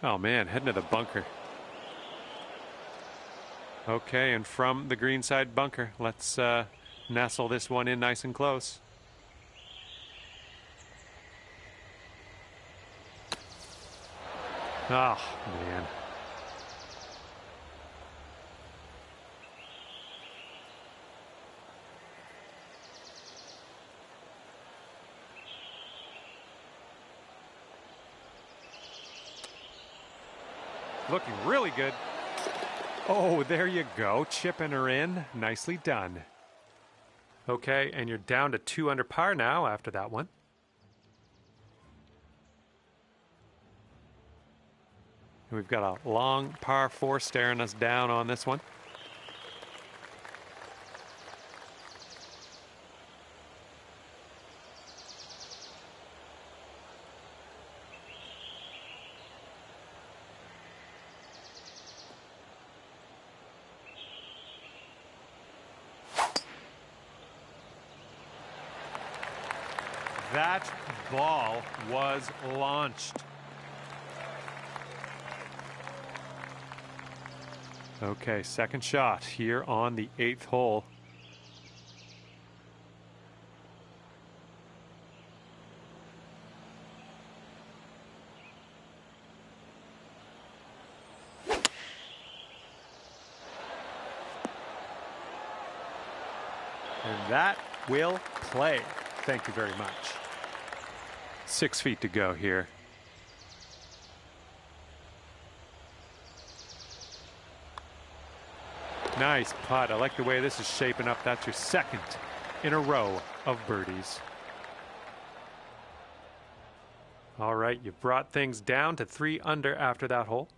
Oh man, heading to the bunker. Okay, and from the greenside bunker, let's nestle this one in nice and close. Oh man. Looking really good. Oh, there you go. Chipping her in. Nicely done. Okay, and you're down to 2 under par now after that one. And we've got a long par 4 staring us down on this one. That ball was launched. Okay, second shot here on the 8th hole. And that will play. Thank you very much. 6 feet to go here. Nice putt. I like the way this is shaping up. That's your second in a row of birdies. All right, you've brought things down to 3 under after that hole.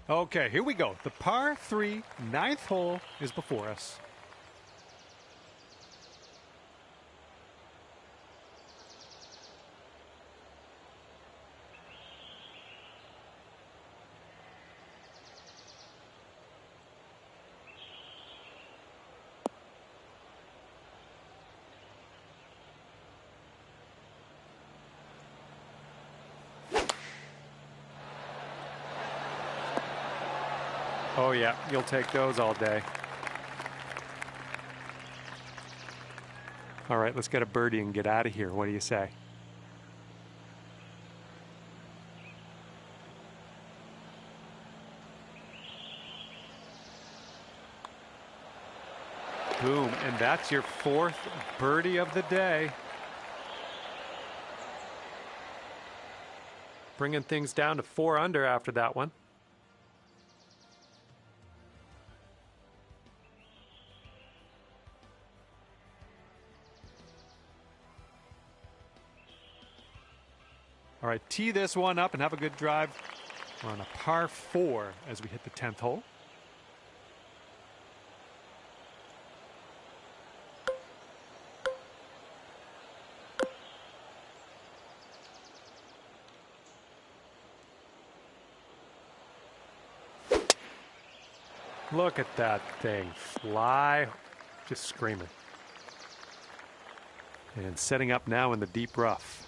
Okay, here we go. The par 3 9th hole is before us. Oh yeah, you'll take those all day. All right, let's get a birdie and get out of here. What do you say? Boom, and that's your 4th birdie of the day. bringing things down to 4 under after that one. All right, tee this one up and have a good drive. We're on a par 4 as we hit the 10th hole. Look at that thing fly, just screaming. And setting up now in the deep rough.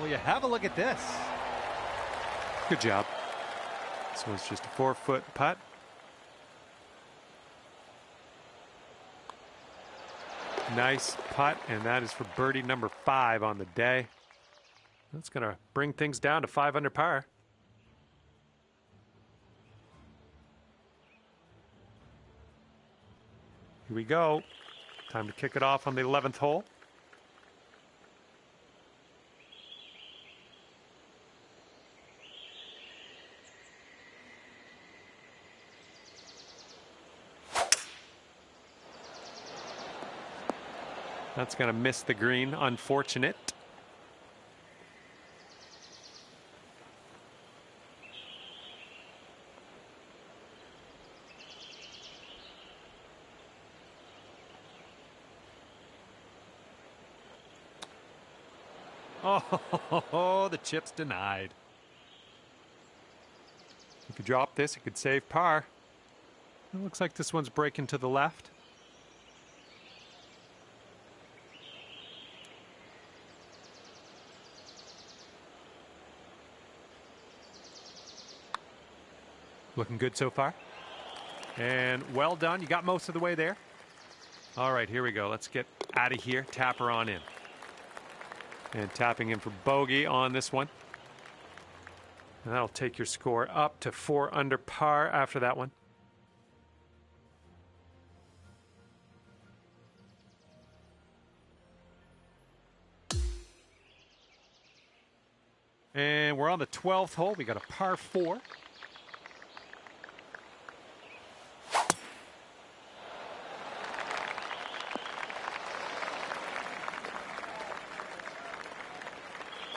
Will you have a look at this? Good job. This was just a 4-foot putt. Nice putt, and that is for birdie number 5 on the day. That's going to bring things down to 5 under par. Here we go. Time to kick it off on the 11th hole. That's going to miss the green. Unfortunate. Oh, the chip's denied. If you drop this, it could save par. It looks like this one's breaking to the left. Looking good so far. And well done. You got most of the way there. All right, here we go. Let's get out of here. Tap her on in. And tapping in for bogey on this one. And that'll take your score up to 4 under par after that one. And we're on the 12th hole. We got a par 4.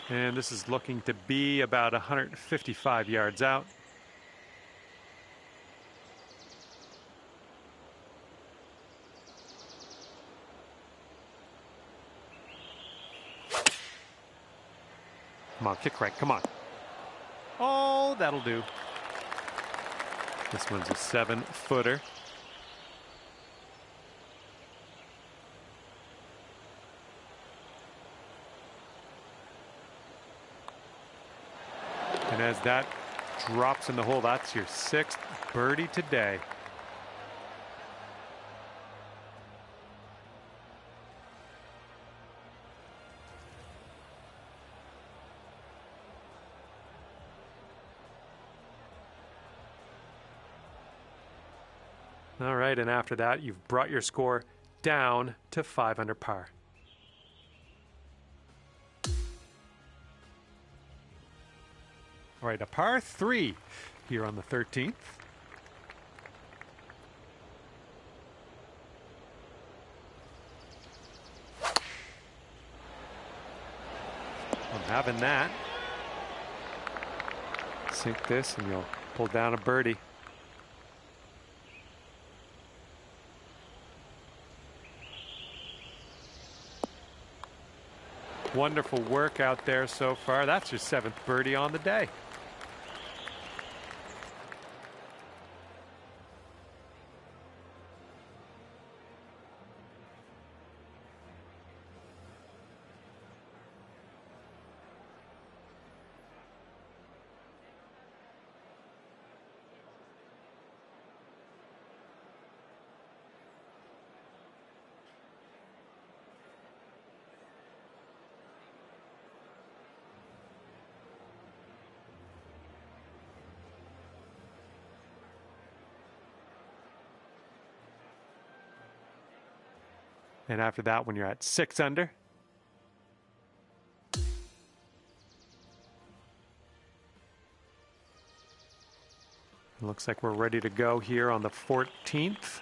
And this is looking to be about 155 yards out. Come on, kick right, come on. Oh, that'll do. This one's a 7-footer. And as that drops in the hole, that's your 6th birdie today. All right, and after that, you've brought your score down to 5 under par. All right, a par 3 here on the 13th. I'm having that. Sink this and you'll pull down a birdie. Wonderful work out there so far. That's your 7th birdie on the day. And after that, when you're at 6 under, it looks like we're ready to go here on the 14th.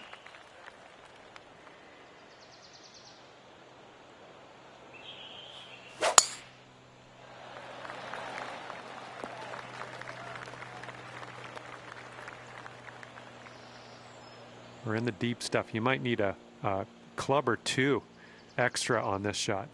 We're in the deep stuff. You might need a club or two extra on this shot.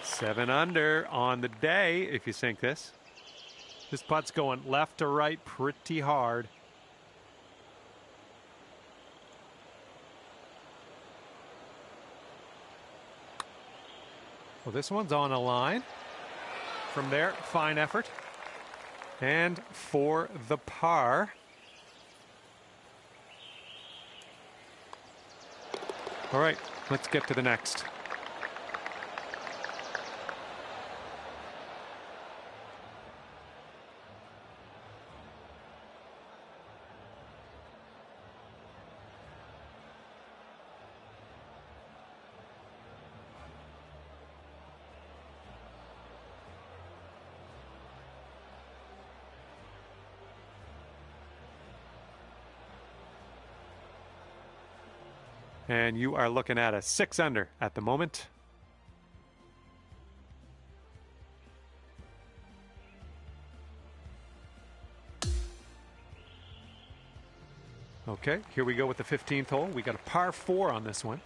Seven under on the day if you sink this. This putt's going left to right pretty hard. Well, this one's on a line. From there, fine effort. And for the par. All right, let's get to the next. And you are looking at a 6 under at the moment. Okay, here we go with the 15th hole. We got a par 4 on this one.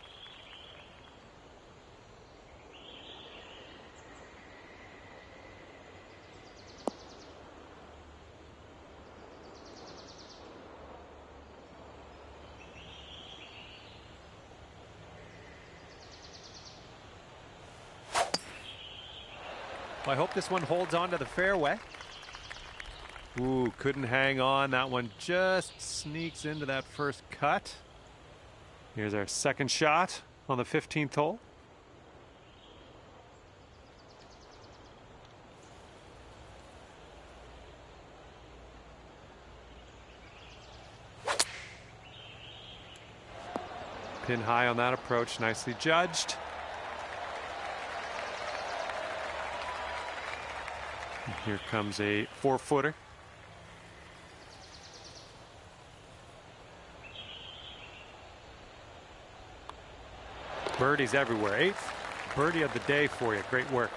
Well, I hope this one holds on to the fairway. Ooh, couldn't hang on. That one just sneaks into that first cut. Here's our second shot on the 15th hole. Pin high on that approach, nicely judged. And here comes a 4-footer. Birdies everywhere. 8th birdie of the day for you. Great work.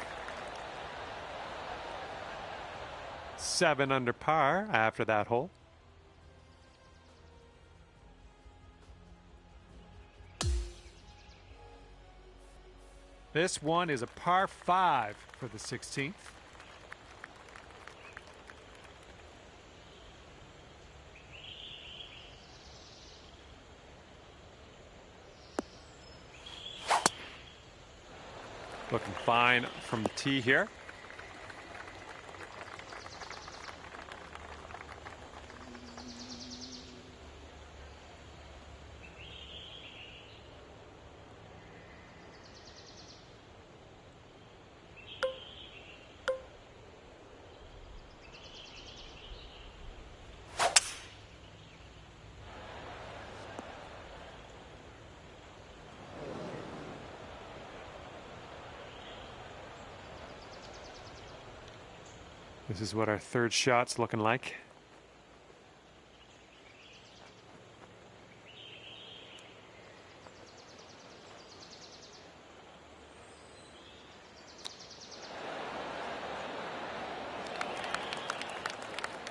7 under par after that hole. This one is a par 5 for the 16th. Looking fine from the tee here. This is what our third shot's looking like.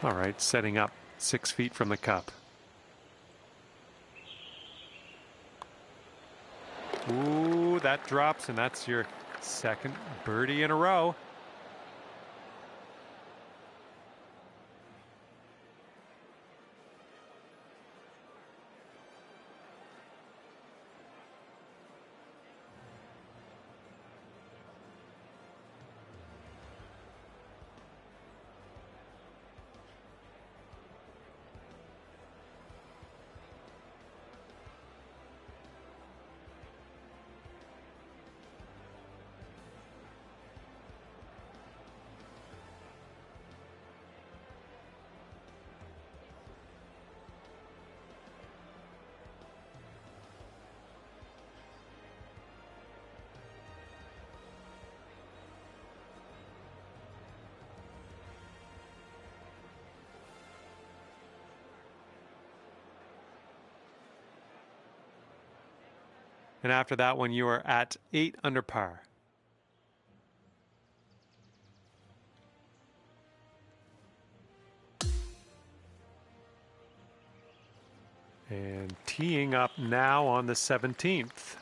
All right, setting up 6 feet from the cup. Ooh, that drops, and that's your second birdie in a row. And after that one, you are at 8 under par. And teeing up now on the 17th.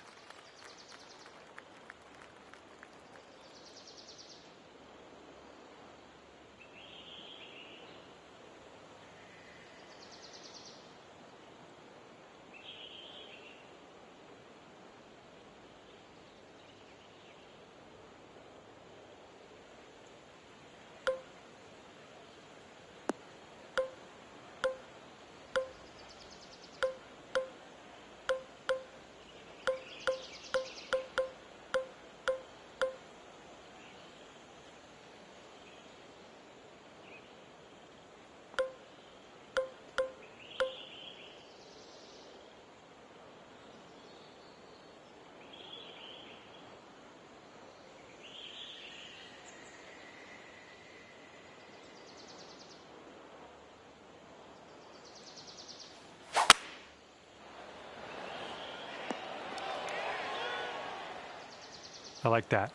I like that.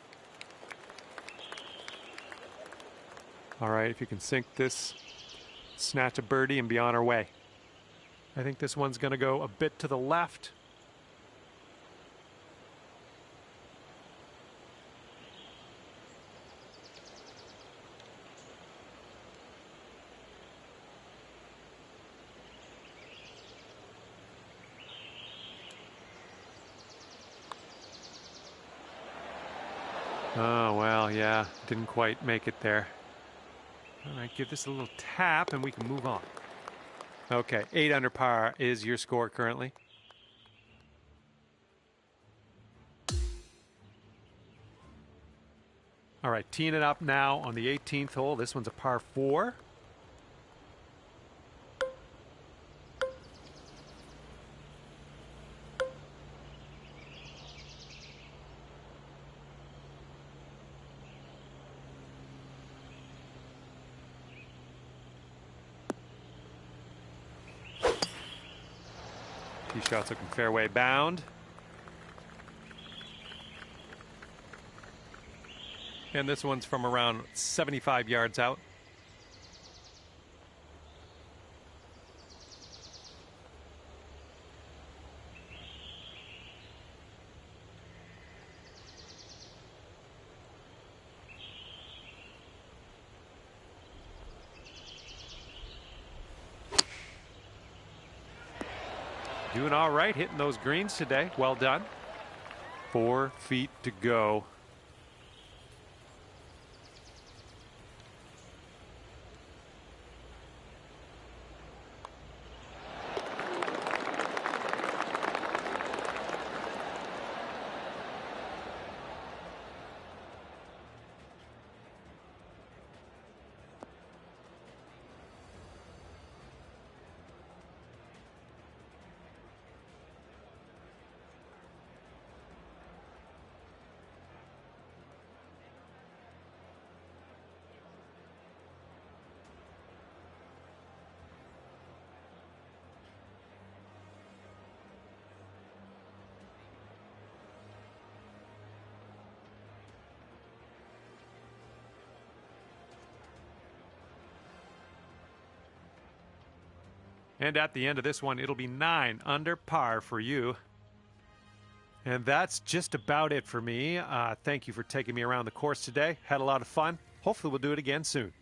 All right, if you can sink this, snatch a birdie and be on our way. I think this one's going to go a bit to the left. Oh, well, yeah, didn't quite make it there. All right, give this a little tap and we can move on. Okay, 8 under par is your score currently. All right, teeing it up now on the 18th hole. This one's a par 4. Tee shot's looking fairway bound. And this one's from around 75 yards out. Doing all right, hitting those greens today. Well done. 4 feet to go. And at the end of this one, it'll be 9 under par for you. And that's just about it for me. Thank you for taking me around the course today. Had a lot of fun. Hopefully we'll do it again soon.